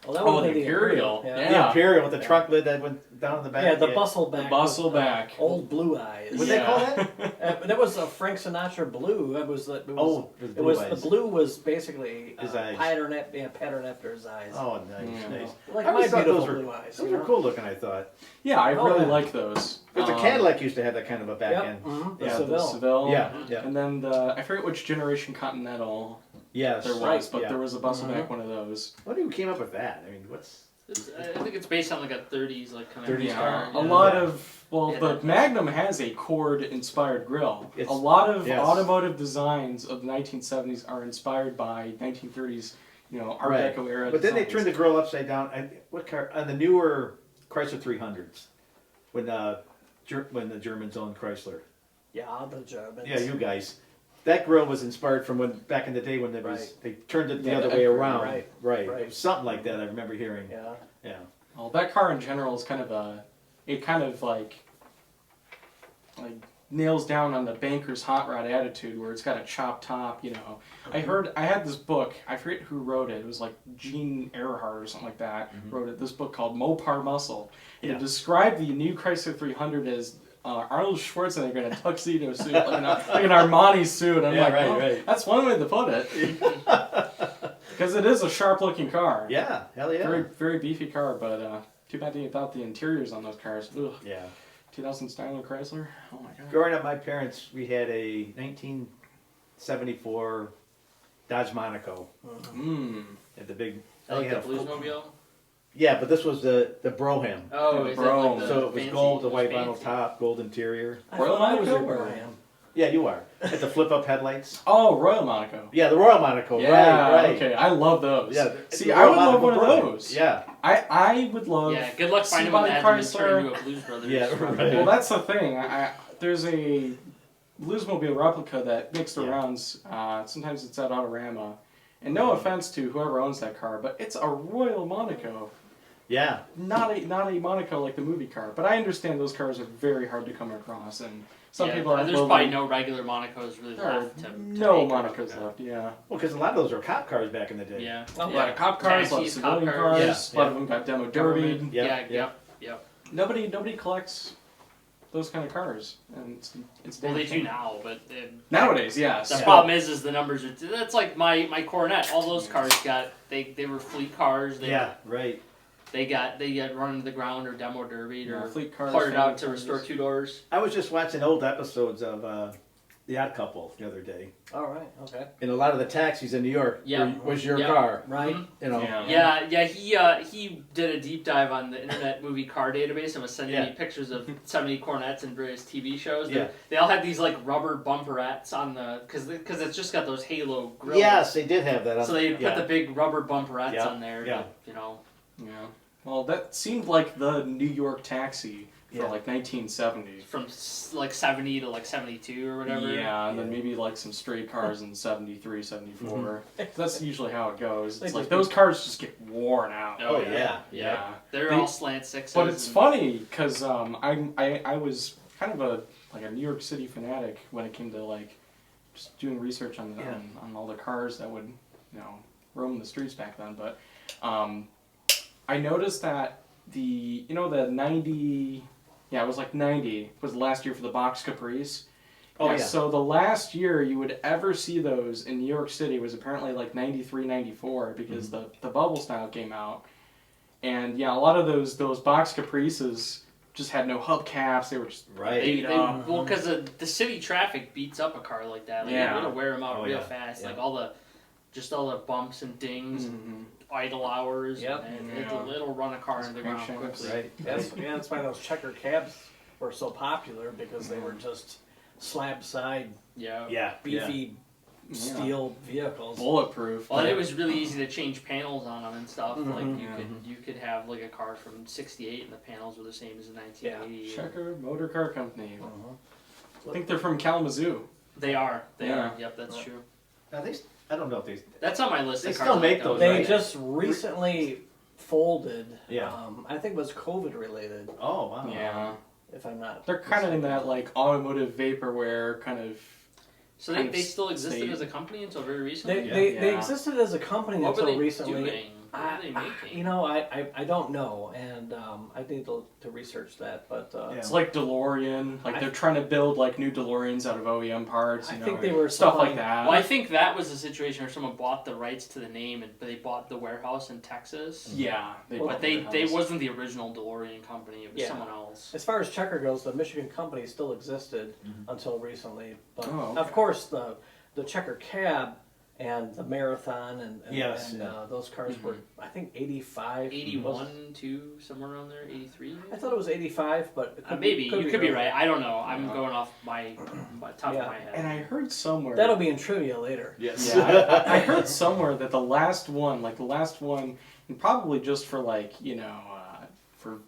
Well, that Oh, would the be Imperial. Yeah. Yeah. The Imperial with the trunk lid that went down in the back. Yeah, the bustle back. The bustle with, back. Old Blue Eyes. What'd they call that? That was a Frank Sinatra blue. It was. Oh, It was the blue was basically His eyes. pattern after his eyes. Oh, nice, Yeah. nice. Like I my always thought beautiful those were blue eyes. those you were know? cool looking. I thought Yeah, I Oh, really yeah. like those. because the Cadillac used to have that kind of a back Yep. end. Mhm. Yeah, The Seville. Seville. Yeah, yeah, And then I forget which generation Continental yes. there was, right, but yeah. there was a bustle Mhm. back one of those. What who came up with that? I mean, what's I think it's based on like a '30s like kind of 30s car? A lot of Yeah, the that- Magnum has a Cord inspired grille. It's- A lot of yes. automotive designs of the 1970s are inspired by 1930s, Art Right. Deco era. But then they designs. turned the grill upside down. What car? On the newer Chrysler 300s, when when the Germans owned Chrysler. Yeah, the Germans. Yeah, you guys. That grill was inspired from when back in the day when there was Right. they turned it the Yeah, other that way grill, around. right, Right. right. It was something like that. I remember hearing. Yeah. Yeah. Well, that car in general is kind of like nails down on the banker's hot rod attitude where it's got a chopped top, you know. I had this book, I forget who wrote it, it was like Gene Earhart or something like that, wrote it, this book called Mopar Muscle. And Yeah. it described the new Chrysler 300 as Arnold Schwarzenegger in a tuxedo suit, like an Armani suit. I'm Yeah, like, right, well, right. that's one way to put it. Because it is a sharp looking car. Yeah. Hell yeah. Very, very beefy car, but too bad without the interiors on those cars. Ugh. Yeah. 2000 Styler Chrysler. Oh my god. Growing up, my parents, we had a 1974 Dodge Monaco. Mmm. Had the big. Like the yeah, Bluesmobile. Yeah, but this was the Broham. Oh, Yeah, is Bro. that like the So it was fancy- gold, the it was white vinyl fancy? top, gold interior. I Royal thought I was your Monaco or- Brian. Yeah, you are. Had the flip up headlights. Oh, Royal Monaco. Yeah, the Royal Monaco. Yeah, right, right. okay. I love those. Yeah. See, the I Royal would love Monaco one of Broham. those. Yeah. I would love. Yeah, good luck finding one that Subaru hasn't been turned Chrysler. into a Blues Brothers. Yeah, right. Well, that's the thing. There's a Bluesmobile replica that mixed Yeah. arounds. Sometimes it's at Autorama. And no offense to whoever owns that car, but it's a Royal Monaco. Yeah. Not a Monaco like the movie car, but I understand those cars are very hard to come across, and some people are. There's probably no regular Monaco's really There are left to no make a Monacos replica. left. Yeah, Well, because a lot of those were cop cars back in the day. Yeah. a yeah. lot of cop cars, a lot of Taxis, cop civilian cars. cars. Yeah, A lot yeah. of them got demo derby. Government. Yep, Yeah. yep. Yep. Nobody collects those kind of cars, and it's Well, damn they do shame. now, but Nowadays. Yes. the Yeah. problem is the numbers are. That's like my Coronet. All those cars got they were fleet cars. Yeah, right. They got run into the ground or demo derbied Yeah, or fleet cars, parted out family to cars. restore two doors. I was just watching old episodes of The Odd Couple the other day. All right. Okay. And a lot of the taxis in New York Yeah. was your Yeah. car. Right. Mhm. You know. Yeah. Yeah. He did a deep dive on the Internet Movie Car Database and was sending Yeah. me pictures of 70 Cornettes and various TV shows. Yeah. They all had these like rubber bumperettes on the because it's just got those halo grills. Yes, they did have that. So they yeah. put the big rubber bumperettes Yeah. on there. Yeah. To, you know. Yeah. Well, that seemed like the New York taxi for Yeah. like 1970. From like 70 to like 72 or whatever. Yeah, and then Yeah. maybe like some stray cars in 73, 74. That's usually how it goes. They It's like just- those cars just get worn out. Oh, yeah. Yeah. They're They- all slant sixes. But it's and- funny because I was kind of a New York City fanatic when it came to like just doing research on Yeah. on all the cars that would roam the streets back then. But I noticed that the 90 it was like 90 was the last year for the box Caprice. Oh, yeah. So the last year you would ever see those in New York City was apparently like 93, 94 because Mm-hmm. the bubble style came out. And yeah, a lot of those box Caprices just had no hubcaps. They were just Right. beat up. Well, because the city traffic beats up a car like that. Like, Yeah. You're gonna wear them out Oh, real yeah. fast. Yeah. Like all the bumps and dings, Mhm. idle hours. Yep. And Yeah. it'll run a car into the ground crankshafts. quickly. Right. That's why those checker cabs were so popular because they were just slab side, Yeah. Yeah. beefy Yeah. steel vehicles. Bulletproof. Well, and it was really easy to change panels on them and stuff. Mhm. Like Yeah. you could have like a car from '68 and the panels were the same as the 1980. Checker Motor Car Company. Uh-huh. I think they're from Kalamazoo. They are. They Yeah. are. Yep, that's Oh. true. Now I don't know if they. That's on my list. They of still cars make like those, They right? just recently folded. Yeah. I think it was COVID related, Oh wow. Yeah. if I'm not. They're kind of in mistaken. that like automotive vaporware kind of. So kind they of still existed state. as a company until very They, recently. they Yeah. existed as a company What were until they recently. doing? What were they making? You know, I don't know, and I need to research that. But Yeah. It's like DeLorean. Like they're trying to build like new DeLoreans out of OEM parts. I You know, think they were stuff like supplying- that. Well, I think that was a situation where someone bought the rights to the name, but they bought the warehouse in Texas. Yeah, But bought they the house. wasn't the original DeLorean company. It was Yeah. someone else. as far as Checker goes, the Michigan company still existed Mhm. until recently. But Oh, okay. of course, the Checker cab and the Marathon and Yes, and yeah. those cars were, I think, 85. 81, 2, somewhere around there. 83. I thought it was 85, but it could Maybe you could be earlier. right. I don't know. I'm Yeah. going off my top Yeah. of my head. And I heard somewhere. That'll be in trivia later. Yes. Yeah, I heard somewhere that the last one, and probably just for like for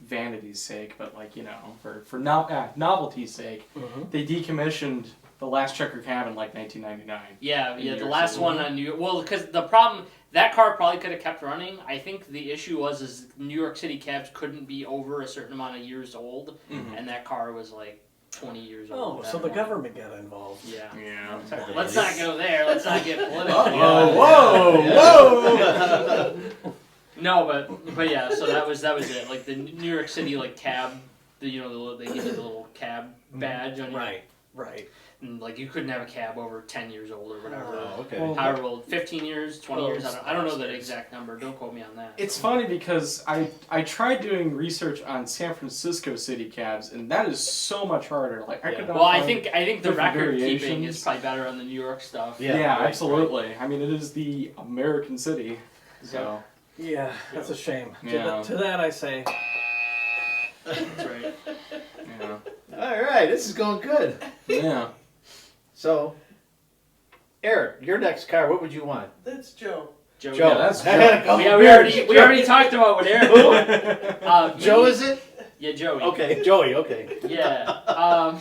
vanity's sake, but like, you know, for novelty's sake, Mhm. they decommissioned the last checker cab in like 1999. Yeah, In yeah. New The York last City. one on New York. Well, because the problem that car probably could have kept running. I think the issue was New York City cabs couldn't be over a certain amount of years old, Mhm. and that car was like 20 years old. Oh, at so that the point. government got involved. Yeah. Yeah. Let's not go there. Let's not get political. Whoa, No, but yeah. So that was it. Like the New York City like cab. They give you the little cab badge on your Right. and like you couldn't have a cab over 10 years old or whatever. Oh, okay. Well, However old, 15 years, 20 years. I don't know that bastards. exact number. Don't quote me on that. It's funny because I tried doing research on San Francisco city cabs, and that is so much harder. Like I Yeah. could not Well, I find- think the different record keeping variations. is probably better on the New York stuff. Yeah, Yeah, right, absolutely. I mean, it is the American city, so Yeah, that's a shame. Yeah. To that I say, That's right. yeah, All right, this is going good. yeah. So, Eric, your next car, what would you want? that's Joe. Joe. Joe. Yeah, that's I had a Joe. couple Yeah, beers. we already talked about what Eric wanted. Joe, is it? Yeah, Joey. Okay, Joey. Okay. Yeah.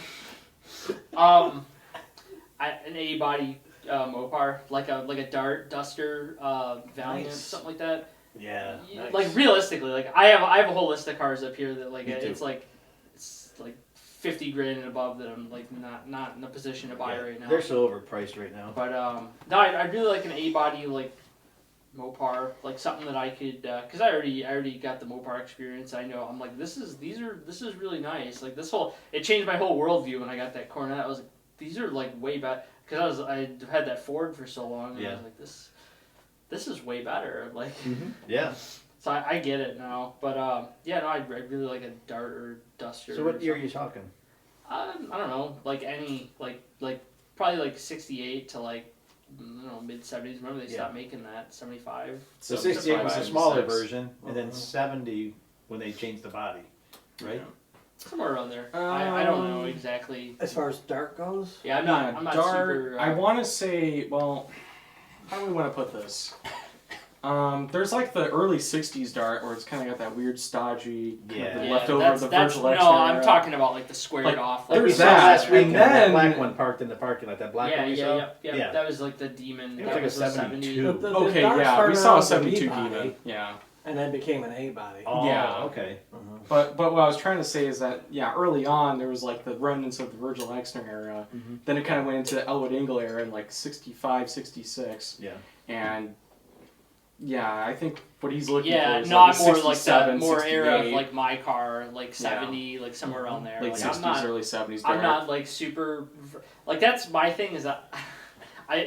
An A body Mopar, like a Dart Duster, Valiant, Nice. something like that. Yeah. nice. Like realistically, like I have a whole list of cars up here that like Me too. it's like 50 grand and above that I'm like not in a position to buy Yeah, right now. They're so overpriced right now. But no, I'd really like an A body like Mopar, like something that I could, because I already got the Mopar experience. I know I'm like this is really nice. Like it changed my whole worldview when I got that Cornet. I was like, these are like way better because I had that Ford for so long. And I Yeah. was like this is way better. Like Yeah. so I get it now. But yeah, no, I'd really like a Dart or Duster. So or what year are something. you talking? I don't know, like any like probably like 68 to like I don't know mid 70s. Remember they Yeah. stopped making that 75. So 68 was the 75, smaller 76. version, and then 70 when they changed the body, right? Somewhere around there. I don't know Um, exactly. As far as Dart goes, Yeah, I'm not Dart. super. I want to say, well, how do we want to put this? There's like the early '60s Dart where it's kind of got that weird stodgy, kind of Yeah. the yeah, leftover of the that's Virgil no. Extra I'm era. talking about like the squared Like, off. Like we There's saw that, last week, and that then- black one parked in the parking lot. That black yeah, one we yeah, saw. yeah. That was like the demon. It was that like a was the 72. The Okay, Dart yeah, we started saw out a as a '72 B-body, Demon. Yeah, and then became an A body. Oh, Yeah. okay. but what I was trying to say is that early on there was like the remnants of the Virgil Exner era. Mhm. Then it kind of went into the Elwood Engel era in like '65, '66, Yeah. and yeah, I think what he's looking Yeah, for is not like more like that 67, more era of 68, like my car, like 70, like somewhere around there. late Like, '60s, I'm not, early '70s. I'm Dart. not like super, like that's my thing is that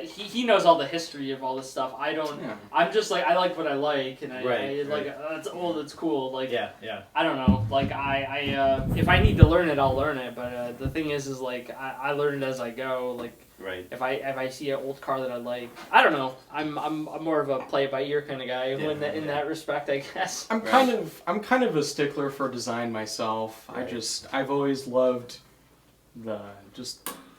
he knows all the history of all this stuff. I don't. Yeah. I'm just like I like what I like, and I Right, like right. that's old, it's cool. Like Yeah. Yeah. I don't know. Like if I need to learn it, I'll learn it. But the thing is like I learn it as I go. Like Right. if I see an old car that I like, I don't know. I'm more of a play it by ear kind of guy Yeah, in that respect, I guess. I'm kind of a stickler for design myself. Right. I've always loved the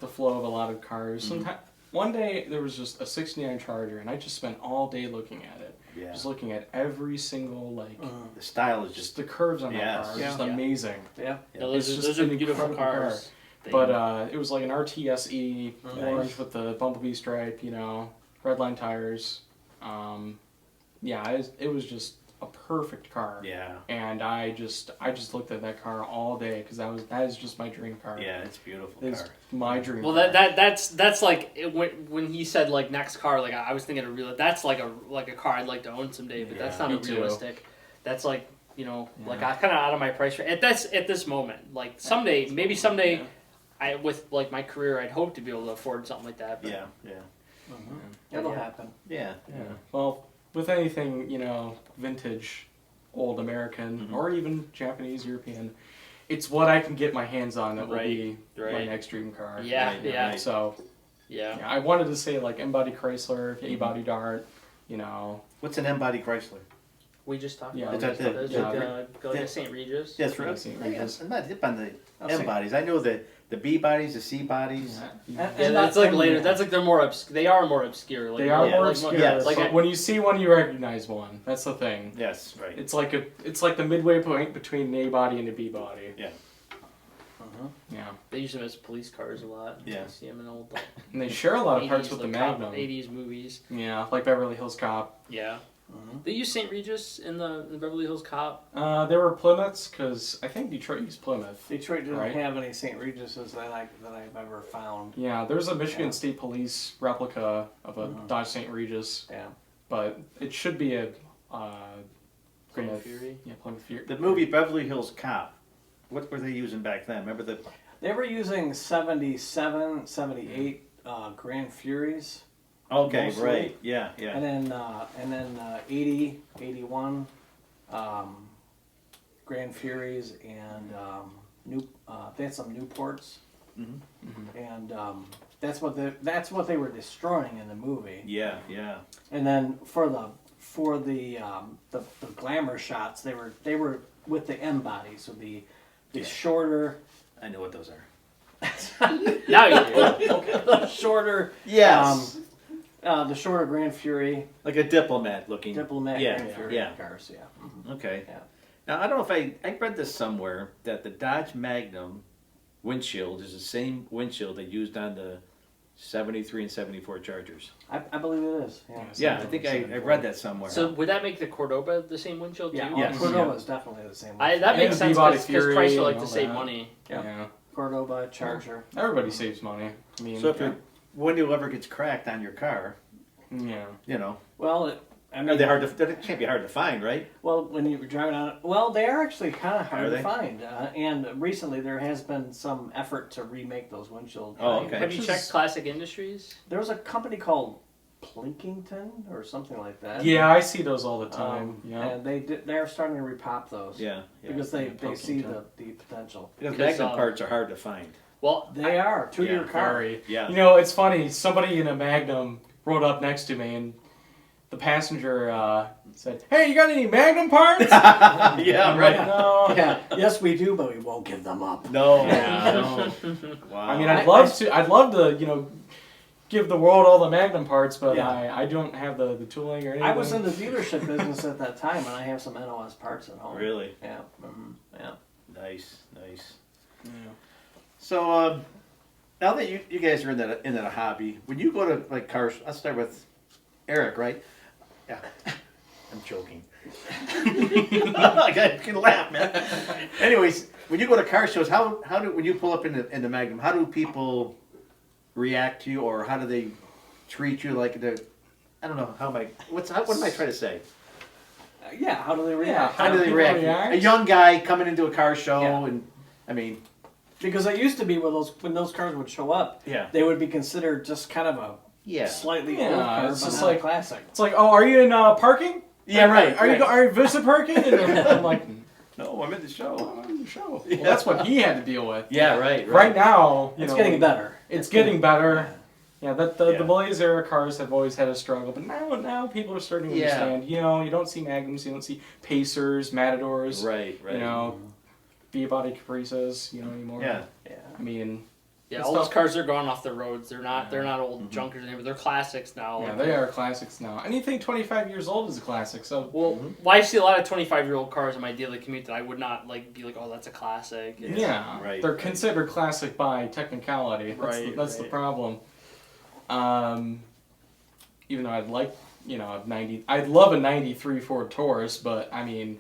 flow of a lot of cars. Mhm. Sometimes one day there was just a '69 Charger, and I just spent all day looking at it, Yeah. just looking at every single like The style is just just. the curves on that Yes. car, are Yeah. just Yeah. amazing. Yeah. Yeah. Those, It's are, just those are an beautiful incredible cars. But it was like an RTSE Nice. orange with the bumblebee stripe, red line tires. It was just a perfect car. Yeah. And I just looked at that car all day because that is just my dream car. Yeah. It's a beautiful It's car. my dream. Well, car. that's like when he said like next car, like I was thinking of real. That's like a car I'd like to own someday, but that's Yeah, not me too. realistic. That's like like Yeah. I kind of out of my price range at this moment. Like someday, maybe someday, I with like my career, I'd hope to be able to afford something like that. But Yeah. Yeah. It'll Yeah. happen. Yeah. Yeah. Well, with anything vintage, old American, Mhm. or even Japanese, European, it's what I can get my hands on that will be my Right. next dream car. Yeah. Right, Yeah. right. So Yeah. I wanted to say like M-body Chrysler, A-body Dart, What's an M-body Chrysler? We just talked Yeah, about Is that it. the- Go to St. Regis. Yes, Yeah, right. St. I Regis. guess I'm not hip on the Oh, M St. bodies. I know the B bodies, the C bodies. Yeah. Yeah, that's like later. That's like they're more they are more obscure. Like, They are Yeah, more like, obscure. yes. Like but when you see one, you recognize one. That's the thing. Yes, right. It's like the midway point between an A body and a B body. Yeah. Yeah. they use them as police cars a lot. Yeah. You see them in old like, And they share a lot of 80s, parts with the like, cop- Magnum. 80s movies. Yeah, like Beverly Hills Cop. Yeah. Mhm. They use St. Regis in the Beverly Hills Cop. There were Plymouths because I think Detroit used Plymouth. Detroit didn't Right. have any St. Regis's that I've ever found. Yeah, there's a Michigan Yeah. State Police replica of a Mhm. Dodge St. Regis, Yeah. but it should be a Plymouth Fury. Yeah, Plymouth Fury. The movie Beverly Hills Cop. What were they using back then? Remember the? They were using 77, 78 Grand Furies. Okay, Mostly. right. Yeah, yeah. And then 80, 81 Grand Furies and they had some Newports, Mhm. and that's what they were destroying in the movie. Yeah, yeah. And then for the glamour shots, they were with the M bodies, so the Yeah. shorter I know what those are. Now you do. the shorter Yes. the shorter Grand Fury Like a diplomat looking. diplomat Yeah, Grand Fury yeah. cars, yeah. Mhm. Okay. Yeah. Now I don't know if I read this somewhere that the Dodge Magnum windshield is the same windshield they used on the 73 and 74 Chargers. I believe it is. Yeah. Yeah, I think I read that somewhere. So would that make the Cordoba the same windshield too? Yeah, Yes. Cordova is definitely the same. That And makes the sense B-body because Fury Chrysler and like all to save that. money. Yeah. Yeah. Cordoba, Charger. Everybody saves money. I mean, So if your window ever gets cracked on your car, yeah. you know, Well, I mean, are they hard to? It can't be hard to find, right? well, when you were driving on it, well, they are actually kind of Are hard they? to find. And recently, there has been some effort to remake those windshield. Oh, okay. Have you Which checked is- Classic Industries? There was a company called Plinkington or something like that. Yeah, I see those all the time. Yeah. And they're starting to repop those. Yeah, yeah. Because they Pilkington. see the potential. Because Because, Magnum parts are hard to find. Well, They are to your Yeah, car. Very. Yeah. You know, it's funny. Somebody in a Magnum rode up next to me, and the passenger said, "Hey, you got any Magnum parts?" Yeah, I'm right. like, no. Yeah, yes, we do, but we won't give them up. No. Yeah, no. Wow. I mean, I'd love to, you know, give the world all the Magnum parts, but Yeah. I don't have the tooling or anything. I was in the dealership business at that time, and I have some NOS parts at home. Really Yeah. Yeah. nice, nice. Yeah. So now that you guys are in that hobby, when you go to like cars, let's start with Eric, right? Yeah, I'm joking. I can laugh, man. Anyways, when you go to car shows, how do when you pull up in the Magnum, how do people react to you, or how do they treat you? Like I don't know what am I trying to say? Yeah, how do they Yeah, react? How do they people react? react? A young guy coming into a car show, Yeah. and I mean, Because it used to be when those cars would show up, yeah, they would be considered just kind of a yeah, slightly Yeah, old car, it's but just not a like- classic. It's like, oh, are you in parking? yeah, right. Are right. you Vista parking? And I'm like, No, I'm in the show. oh, I'm in the show. Yeah. Well, that's what he had to deal with. Yeah, right, Right now, you It's know, getting better. It's getting better. Yeah, the Yeah. Blaze era cars have always had a struggle, but now people are starting to Yeah. understand. You know, you don't see Magnums, you don't see Pacers, Matadors, Right, right. you know, B-body Caprices, you know, anymore. Yeah. Yeah. I mean, yeah, It's all those tough. cars are gone off the roads. They're not old Mhm. junkers anymore. They're classics now. yeah, Like, they are classics now. Anything 25 years old is a classic. So Well, Mhm. I see a lot of 25-year-old cars in my daily commute that I would not be like, oh, that's a classic. It's- yeah, right, they're right. considered classic by technicality. That's the Right. problem. Even though I'd love a '93 Ford Taurus, but I mean,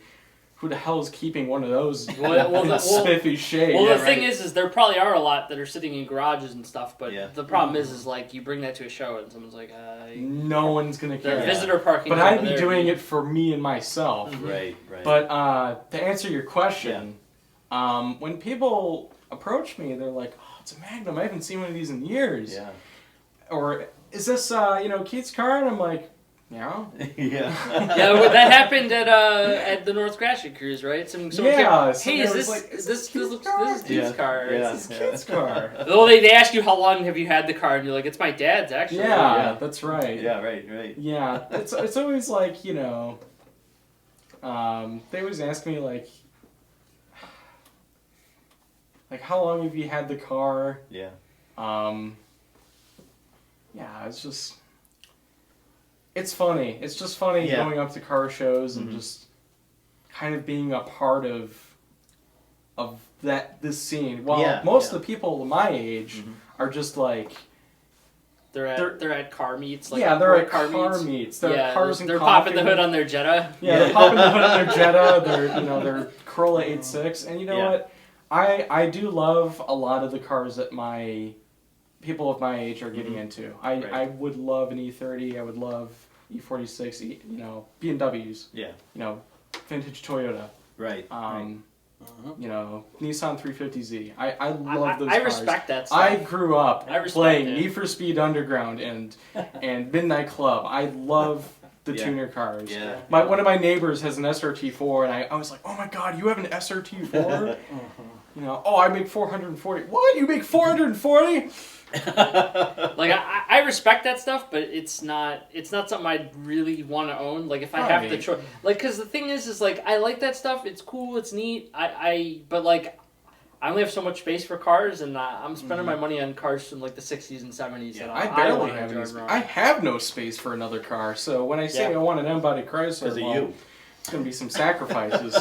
who the hell is keeping one of those Well, in a spiffy shape? Well, Yeah, the thing right. is there probably are a lot that are sitting in garages and stuff. But Yeah. the problem is like you bring that to a show and someone's like, No one's gonna their care. Yeah. visitor parking. But I'd be doing it for me and myself. Mhm. Right, right. But to answer your question, when people approach me, they're like, "Oh, it's a Magnum. I haven't seen one of these in years." yeah, Or is this Keith's car? And I'm like, yeah. yeah, Yeah, well, that happened at the North Gratiot Cruise, right? Someone Yeah, came, so hey, there is was this like, is this this looks Keith's this is Keith's Yeah, car? yeah. It's Keith's car. Well, they ask you how long have you had the car, and you're like, it's my dad's actually. Yeah, Yeah. that's right. yeah, right, right. Yeah, it's always like, They always ask me like how long have you had the car? Yeah. Yeah, it's funny. It's just funny Yeah. going up to car shows and Mhm. just kind of being a part of this scene. While Yeah, most yeah. of the people my age Mhm. are just like They're at car meets. Like they're work at car meets. They're yeah, at cars and they're coffee. popping the hood on their Jetta. Yeah, they're popping the hood on their Jetta, their Corolla 86, and you know Yeah. what? I do love a lot of the cars that my people of my age are getting Mhm. into. Right. I would love an E30. I would love E46. BMWs. Yeah. Vintage Toyota. Right. right. Nissan 350Z. I love those I cars. respect that stuff. I grew up I respect playing it. Need for Speed Underground and Midnight Club. I love the Yeah. tuner cars. Yeah. One of my neighbors has an SRT4, and I was like, oh my god, you have an SRT4? I make 440. What? You make 440? Like I respect that stuff, but it's not something I'd really want to own. Like if I have the Right. choice, like because the thing is like I like that stuff. It's cool. It's neat. But like I only have so much space for cars, and I'm spending my money on cars from like the 60s and 70s. Yeah, that I don't barely wanna have any drive space. around. I have no space for another car, so when I say Yeah. I want an M-body Chrysler, Because of well, you. it's going to be some sacrifices.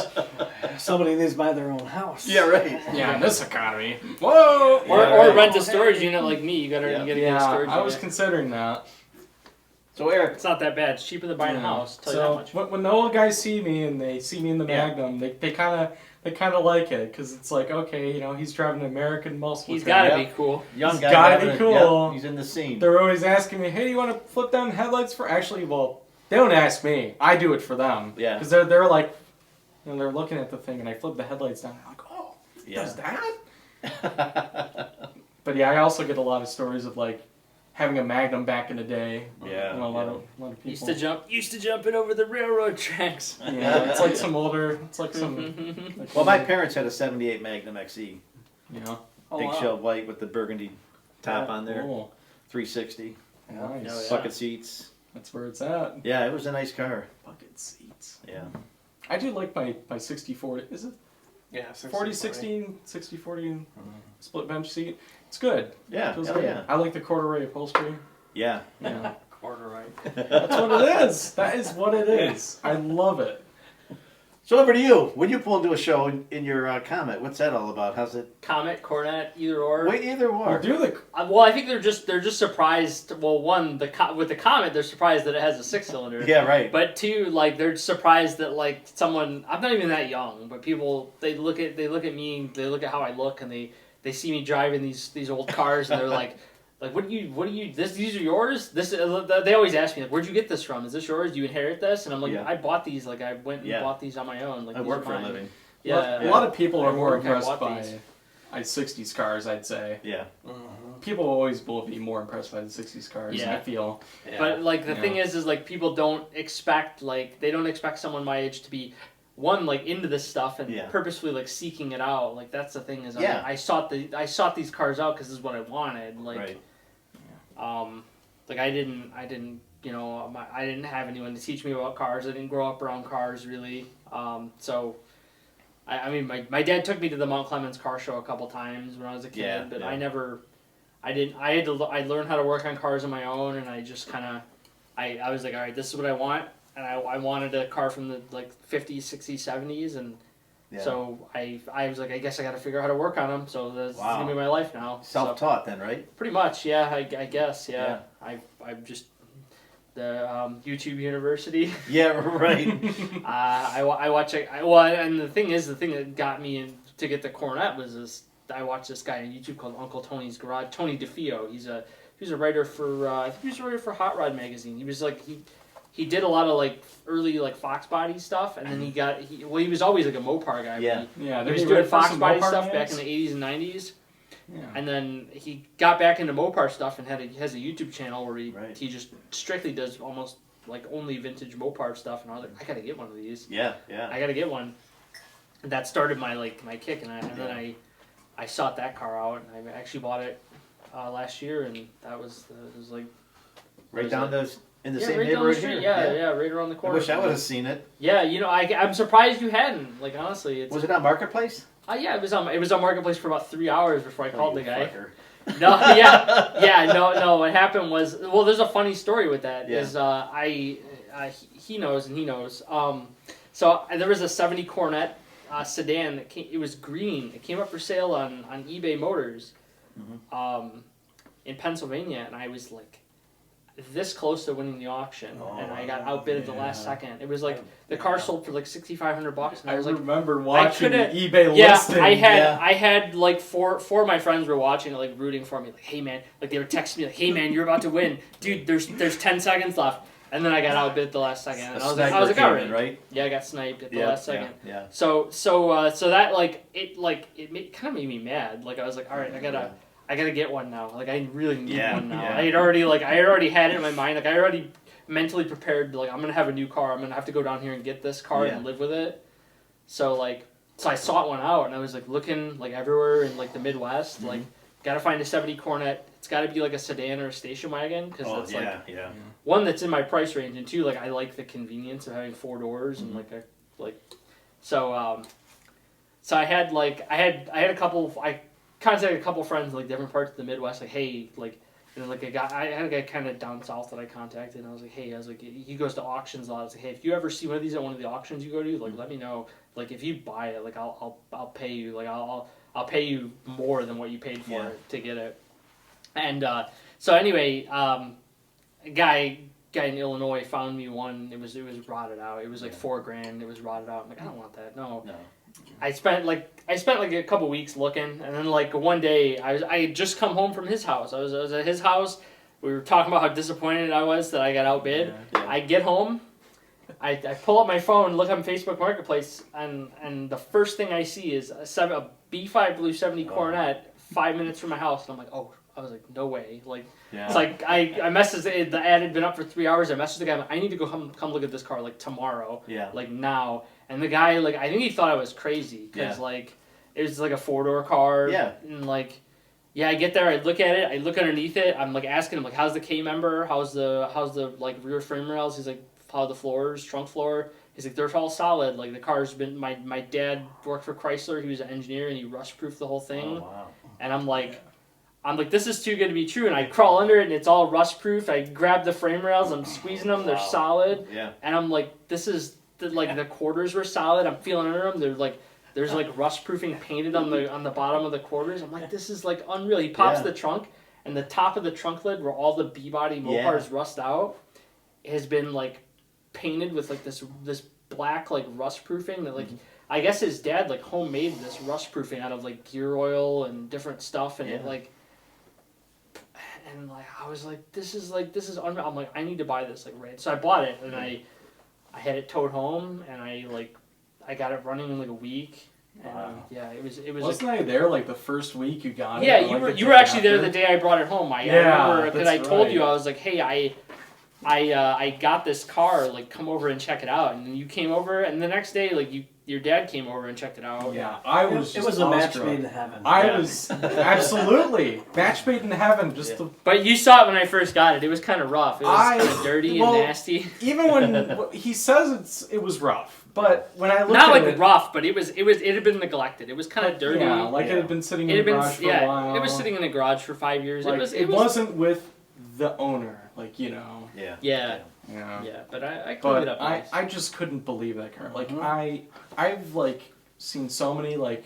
Somebody needs to buy their own house. Yeah. Right. Yeah, in this economy. Whoa! Or, Yeah, or right. rent a storage unit like me. You gotta Yeah. get a Yeah, storage I was unit. considering that. So Eric. It's not that bad. It's cheaper than buying a house. Tell you that So much. when the old guys see me and they see me in the Yeah. Magnum, they kind of like it because it's like, okay, he's driving an American muscle He's truck. gotta Yeah. be cool. Young He's guy. gotta having be a- cool. Yep, he's in the scene. They're always asking me, hey, do you want to flip down headlights for? Actually, well, they don't ask me. I do it for them. Yeah. Because they're like, they're looking at the thing and I flip the headlights down. I'm like, oh, it Yeah. does that? But yeah, I also get a lot of stories of like having a Magnum back in the day. Yeah, A lot yeah. of people. Used to jumping over the railroad tracks. Yeah, it's like some older. It's like some. Like Well, my older- parents had a '78 Magnum XE, Yeah. Oh, big wow. shell white with the burgundy top on there, Cool. 360, Nice. Oh, yeah. bucket seats. That's where it's at. Yeah, it was a nice car. Bucket seats. Yeah. I do like my 60-40. Is it Yeah, 40-16, 60-40 split bench seat? It's good. Yeah. Feels Hell good. yeah. I like the corduroy upholstery. Yeah. Yeah. Corduroy. That's what it is. That is what it is. I love it. So over to you. When you pull into a show in your Comet, what's that all about? How's it? Comet, Cornet, either or. Wait, either Well, or. do the Well, I think they're just surprised. Well, one, with the Comet, they're surprised that it has a 6-cylinder. Yeah. Right. But two, like they're surprised that like someone. I'm not even that young, but people they look at me, they look at how I look, and they see me driving these old cars, and they're like. Like what do you these are yours? They always ask me like, where'd you get this from? Is this yours? Do you inherit this? And I'm like, Yeah. I bought these. Like I went and Yeah. bought these on my own. Like I these work are for a mine. living. Yeah. A lot of people are I more work, I impressed bought by these. 60s cars, I'd say. Yeah. People always will be more impressed by the 60s cars, Yeah. I feel. Yeah. But like the Yeah. thing is like people don't expect someone my age to be one like into this stuff and Yeah. purposefully like seeking it out. Like that's the thing is Yeah. I sought these cars out because this is what I wanted. Like Right. like I didn't I didn't have anyone to teach me about cars. I didn't grow up around cars really. So. I mean, my dad took me to the Mount Clemens car show a couple times when I was a kid, Yeah, but yeah. I learned how to work on cars on my own, and I just kind of, I was like, all right, this is what I want, and I wanted a car from the like 50s, 60s, 70s, and Yeah. so I was like, I guess I got to figure out how to work on them, so that's Wow. gonna be my life now. So, Self-taught then, right? pretty much, yeah, I guess, Yeah. yeah. I'm just the YouTube University. Yeah. Right. I watch it. And the thing that got me to get the Cornet was this. I watched this guy on YouTube called Uncle Tony's Garage. Tony DeFeo. He was a writer for. I think he was a writer for Hot Rod magazine. He was like he did a lot of like early like Fox Body stuff, and then he was always like a Mopar guy. Yeah. Yeah, He was you doing ready for Fox some Body Mopar stuff back names? in the 80s and 90s. Yeah. And then he got back into Mopar stuff and has a YouTube channel where Right. he just strictly does almost like only vintage Mopar stuff. And I was like, I gotta get one of these. Yeah. Yeah. I gotta get one. And that started my kick, and then I sought that car out, and I actually bought it last year, and it was like Right down to In the Yeah, same right down the neighborhood street. here. Yeah, right around the I corner. wish I would have seen it. Yeah, you know, I'm surprised you hadn't. Like honestly, it's Was it on Marketplace? yeah, it was on Marketplace for about 3 hours before I called Oh, the you guy. fucker. No, no. What happened was, well, there's a funny story with that. Yeah. Is he knows and he knows. So there was a '70 Coronet sedan that came. It was green. It came up for sale on eBay Motors, in Pennsylvania, and I was like this close to winning the auction, and I got outbid at the last second. It was like the car sold for like $6,500, and I was like, remember watching the couldn't- eBay yeah, listing. I had like four of my friends were watching it, like rooting for me, like, hey man, like they were texting me like, hey man, you're about to win, dude. There's 10 seconds left, and then I got outbid at the last second, and I was like, all right. right, yeah, I got sniped at the last second. Yeah. So that it kind of made me mad. Like I was like, all right, I gotta get one now. Like I really need one now. yeah. I had already had it in my mind. Like I already mentally prepared. Like I'm gonna have a new car. I'm gonna have to go down here and get this car and live with it. So I sought one out, and I was like looking like everywhere in like the Midwest. Like gotta find a '70 Coronet. It's gotta be like a sedan or a station wagon because that's like one that's in my price range, and two, like I like the convenience of having 4 doors and so I had a couple. I contacted a couple friends in like different parts of the Midwest, like hey, like, and then like I had a guy kind of down south that I contacted, and I was like, hey, he goes to auctions a lot. I was like, hey, if you ever see one of these at one of the auctions you go to, like let me know. Like if you buy it, like I'll pay you. Like I'll pay you more than what you paid for it to get it. And so anyway, a guy in Illinois found me one. It was rotted out. It was like $4,000. It was rotted out. I'm like, I don't want that. No. I spent like a couple weeks looking, and then like one day I had just come home from his house. I was at his house. We were talking about how disappointed I was that I got outbid. I get home, I pull up my phone, look on Facebook Marketplace, and the first thing I see is a B5 Blue '70 Coronet 5 minutes from my house, and I'm like, oh, I was like, no way, like. Yeah. It's like I messaged the ad had been up for 3 hours. I messaged the guy. I need to go come look at this car like tomorrow. Yeah. Like now. And the guy like I think he thought I was crazy because like it was like a 4-door car. Yeah. And like I get there. I look at it. I look underneath it. I'm like asking him like how's the K member? How's the like rear frame rails? He's like how the floors, trunk floor. He's like they're all solid. Like the car's been my dad worked for Chrysler. He was an engineer and he rust proofed the whole thing. Oh, wow. And I'm like, this is too good to be true. And I crawl under it, and it's all rust-proof. I grab the frame rails. I'm squeezing them. They're solid. Yeah. And I'm like, this is, the quarters were solid. I'm feeling under them. They're like, there's like rust-proofing painted on the bottom of the quarters. I'm like, this is like unreal. He pops the trunk, and the top of the trunk lid where all the B-body Mopars rust out has been like painted with like this black like rust-proofing that like, I guess his dad like homemade this rust-proofing out of like gear oil and different stuff, and it like. And like I was like, this is unreal. I'm like, I need to buy this like right. So I bought it, and I had it towed home, and I got it running in like a week. And yeah, it was. Wasn't I there like the first week you got it? Yeah, like you were actually there the day I brought it home. I remember because I told you right. I was like, hey, I got this car. Like, come over and check it out. And then you came over, and the next day, like your dad came over and checked it out. Yeah, I was. It just was a match awestruck. made in heaven. I was absolutely match made in heaven. Just the, But you saw it when I first got it. It was kind of rough. It was kind of dirty and nasty. even when he says it was rough, but when I looked Not at like it, rough, but it had been neglected. It was kind of dirty. Yeah, like it had been sitting in the garage for a while. It was sitting in the garage for 5 years. Like, it wasn't with the owner, like you know. Yeah. But I cleaned it up nice. I just couldn't believe that car. Like I've like seen so many like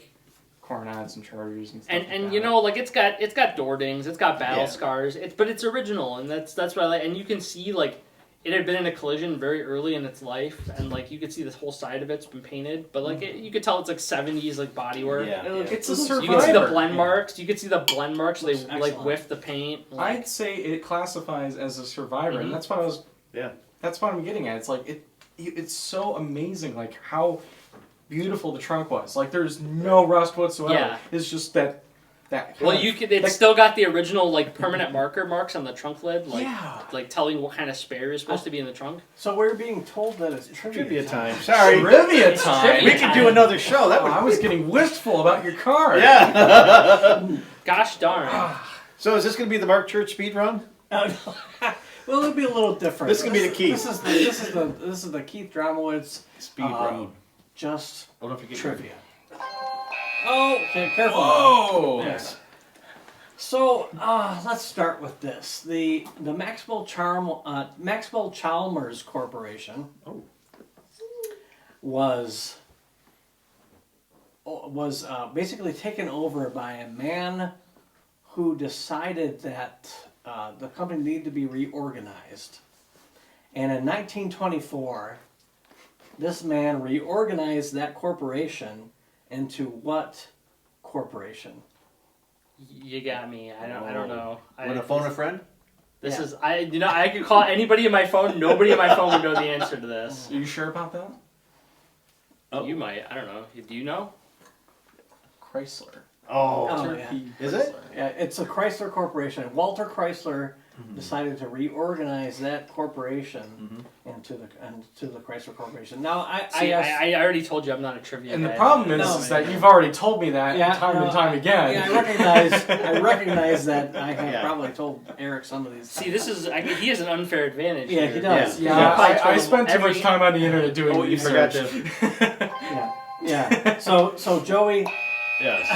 Coronets and Chargers and stuff. And like you that. know, like it's got door dings, it's got battle scars. But it's original, and that's what I like. And you can see like it had been in a collision very early in its life, and like you could see this whole side of it's been painted. But like you could tell it's like 70s like bodywork. It's a survivor. You can see the blend marks. You can see the blend marks. They Looks like excellent. whiff the paint. Like, I'd say it classifies as a survivor, and that's what I was. Yeah. That's what I'm getting at. It's like it's so amazing, like how beautiful the trunk was. Like there's no rust whatsoever. Yeah. It's just that. Well, it's still got the original like permanent marker marks on the trunk lid, like like telling what kind of spare is supposed to be in the trunk. So we're being told that it's Trivia time. Sorry. Trivia time. We could do another show. That would. I was getting wistful about your car. Yeah. Gosh darn. So is this going to be the Mark Church speed run? Well, it'll be a little different. This can be the Keith. This is the Keith Dromowitz Speed round. just Oh, don't forget trivia. Oh, okay, careful. Oh! Yes. So let's start with this. The Maxwell Chalmers Corporation was basically taken over by a man who decided that the company needed to be reorganized. And in 1924, this man reorganized that corporation into what corporation? You got me. I don't know. Want to phone a friend? This Yeah. is I could call anybody in my phone. Nobody in my phone would know the answer to this. Are you sure about that? Oh. You might. I don't know. Do you know? Chrysler. Oh, Oh, yeah. Is it? Yeah, it's a Chrysler Corporation. Walter Chrysler decided to reorganize that corporation into the Chrysler Corporation. Now, See, asked, I already told you I'm not a trivia And the guy. problem No. is that you've already told me that Yeah, time no, and time again. yeah, I recognize that I have Yeah. probably told Eric some of these. See, this is he has an unfair advantage. Yeah, here. he does. Yeah, Yeah, probably I told him spent too every- much time on the internet doing Oh, you forgot research. to. Yeah. So Joey. Yes.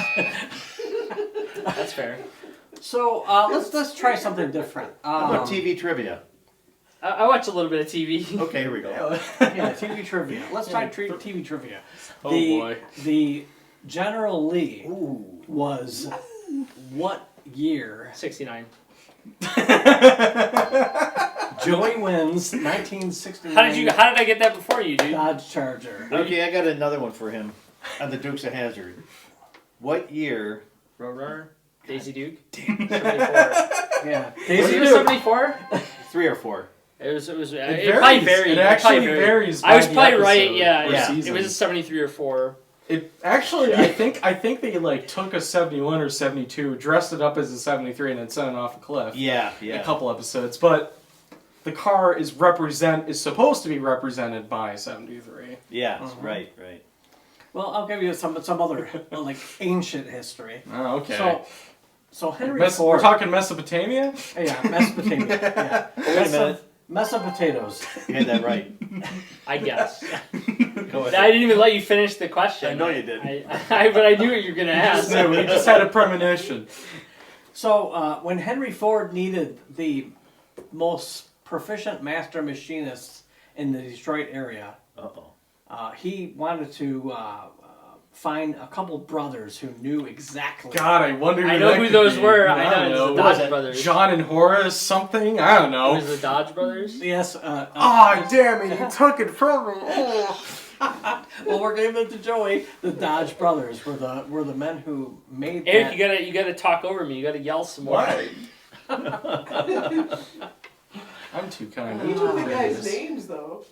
That's fair. So let's try something different. How about TV trivia? I watch a little bit of TV. Okay, here we go. Yeah, TV trivia. Let's try TV trivia. Oh, boy. The General Lee Ooh. was what year? 69. Joey wins 1969. How did I get that before you, dude? Dodge Charger. Okay, I got another one for him on the Dukes of Hazzard. What year? Roadrunner? Daisy Duke? 74. Yeah. Was Daisy it Duke. 74? 3 or 4? It was It probably varies. varied. It actually probably varies I by was the probably right, episode yeah. or Yeah. season. It was a 73 or 4. It actually, I think they like took a 71 or 72, dressed it up as a 73, and then sent it off a cliff. Yeah, A yeah. couple episodes, but the car is supposed to be represented by 73. Yeah, Uh-huh. right. Well, I'll give you some other like ancient history. Oh, okay. So Henry We're Ford. talking Mesopotamia? Yeah, Mesopotamia. Yeah. Wait a minute. Mesopotatoes. You had that right. I guess. Go I ahead. didn't even let you finish the question. I know you didn't. But I knew what you were going to ask. No, we just had a premonition. So when Henry Ford needed the most proficient master machinists in the Detroit area, Uh-oh. he wanted to find a couple brothers who knew exactly. God, I wonder I who know that who could those be. were. I I don't know. know. It's the Was Dodge it Brothers. John and Horace something? I don't It know. was the Dodge Brothers? Yes. Oh, damn it, you took it from me. Oh. Well, we're giving it to Joey. The Dodge brothers were the men who made Eric, that. you gotta talk over me. You gotta yell some more. Why? I'm too kind. You know the guys' names though.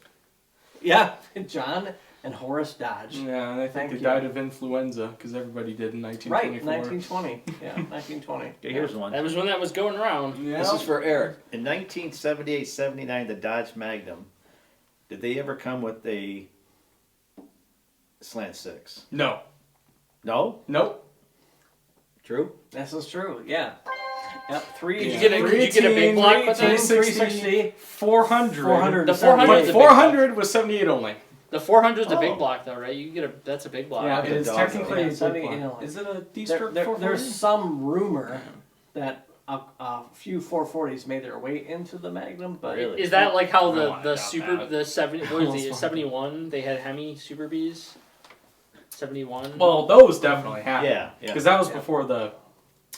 Yeah, John and Horace Dodge. Yeah, and I think Thank they you. died of influenza because everybody did in Right, 1924. 1920. Yeah, 1920. Okay, here's one. That was when that was going around. Yeah. This is for Eric. In 1978-79, the Dodge Magnum, did they ever come with a slant six? No. No? Nope. True? This is true. Yeah. Yep. Did you get a big block with that? 360. 400. 400. The 400 But is a big 400 was 78 only. The 400's a Oh. big block though, right? That's a big block. Yeah, like it a is dog, technically though. a big 78 block. inch. Is it a D-stroke 440? There's some rumor that a few 440s made their way into the Magnum, but Really? Is that like how I the doubt the super that. the 70 what was it, Almost 71 they had Hemi Super Bs? 71. Well, those definitely happened. Yeah, yeah. Because that was Yeah. before the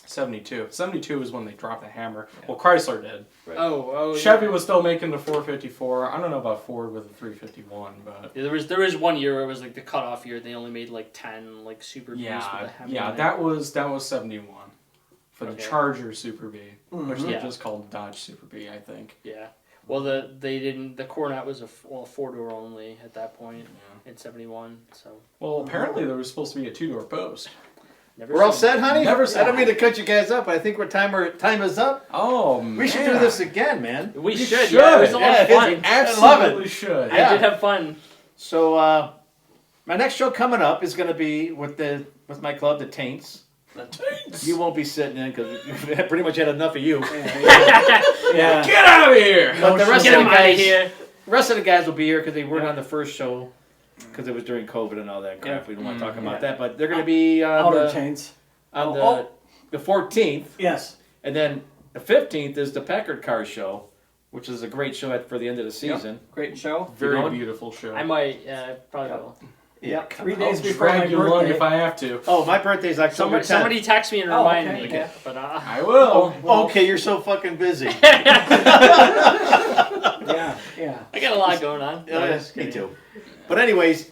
72. 72 is when they dropped the hammer. Well, Chrysler did. oh Chevy yeah. was still making the 454. I don't know about Ford with the 351, but Yeah, there was 1 year where it was like the cutoff year. They only made like 10 like Super Bs with a Hemi. yeah, in it. that was 71 for the Okay. Charger Super B, which Mhm. they Yeah. just called Dodge Super B, I think. Yeah. Well, the Coronet was a 4-door only at that point in 71. So Well, apparently there was supposed to be a 2-door post. never. We're all seen set, honey? Never I set. don't mean to cut you guys up, but I think time is up. Oh man, We should do this again, man. it. We You should. should. Yeah, it was a lot Yeah, of it's fun. Absolutely should. Yeah. I did have fun. So, my next show coming up is going to be with my club, the Taints. You won't be sitting in because we pretty much had enough of you. Yeah. Get out of here! But the rest Get of him the out of guys, here. rest of the guys will be here because they weren't on the first show because it was during COVID and all that crap. Yeah. We don't want to talk about Yeah. that, but they're going to be on Outer the, chains. on Oh, the 14th, Yes. and then the 15th is the Packard Car Show, which is a great show for the end of the season. Great show. Very going? beautiful show. I might, yeah, I probably will. Yeah. 3 I'll days before my drag you along birthday. if I have to. Oh, my birthday's October 10th. Somebody text me and Oh, remind okay, me. okay. But I will. Okay, you're so fucking busy. Yeah. Yeah. I got a lot going on. Me too. But anyways,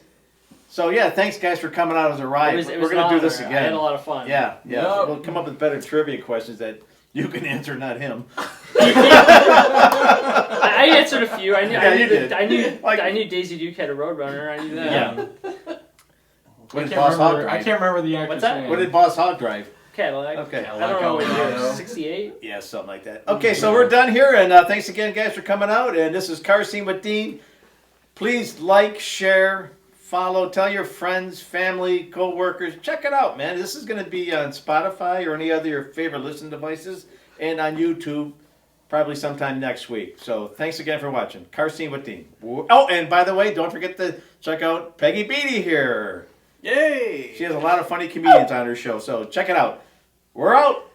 so yeah, thanks guys for coming out as a ride. It was We're an gonna do honor. this I again. had a lot of fun. Yeah. Yep. We'll come up with better trivia questions that you can answer, not him. I answered a few. I knew. Yeah, you did. I knew Daisy Duke had a Roadrunner. I knew that. Yeah. What I did can't, Boss Hog remember, I drive? can't remember the actor's What's that? name. What did Boss Hog drive? Cadillac. Okay. I don't know what year. Cadillac. 68. Yeah, something like that. Okay, so we're done here, and thanks again, guys, for coming out. And this is Car Scene with Dean. Please like, share, follow, tell your friends, family, co-workers. Check it out, man. This is going to be on Spotify or any other your favorite listening devices, and on YouTube probably sometime next week. So thanks again for watching. Car Scene with Dean. Oh, and by the way, don't forget to check out Peggy Beatty here. Yay! She has a lot of funny comedians on her show, so check it out. We're out.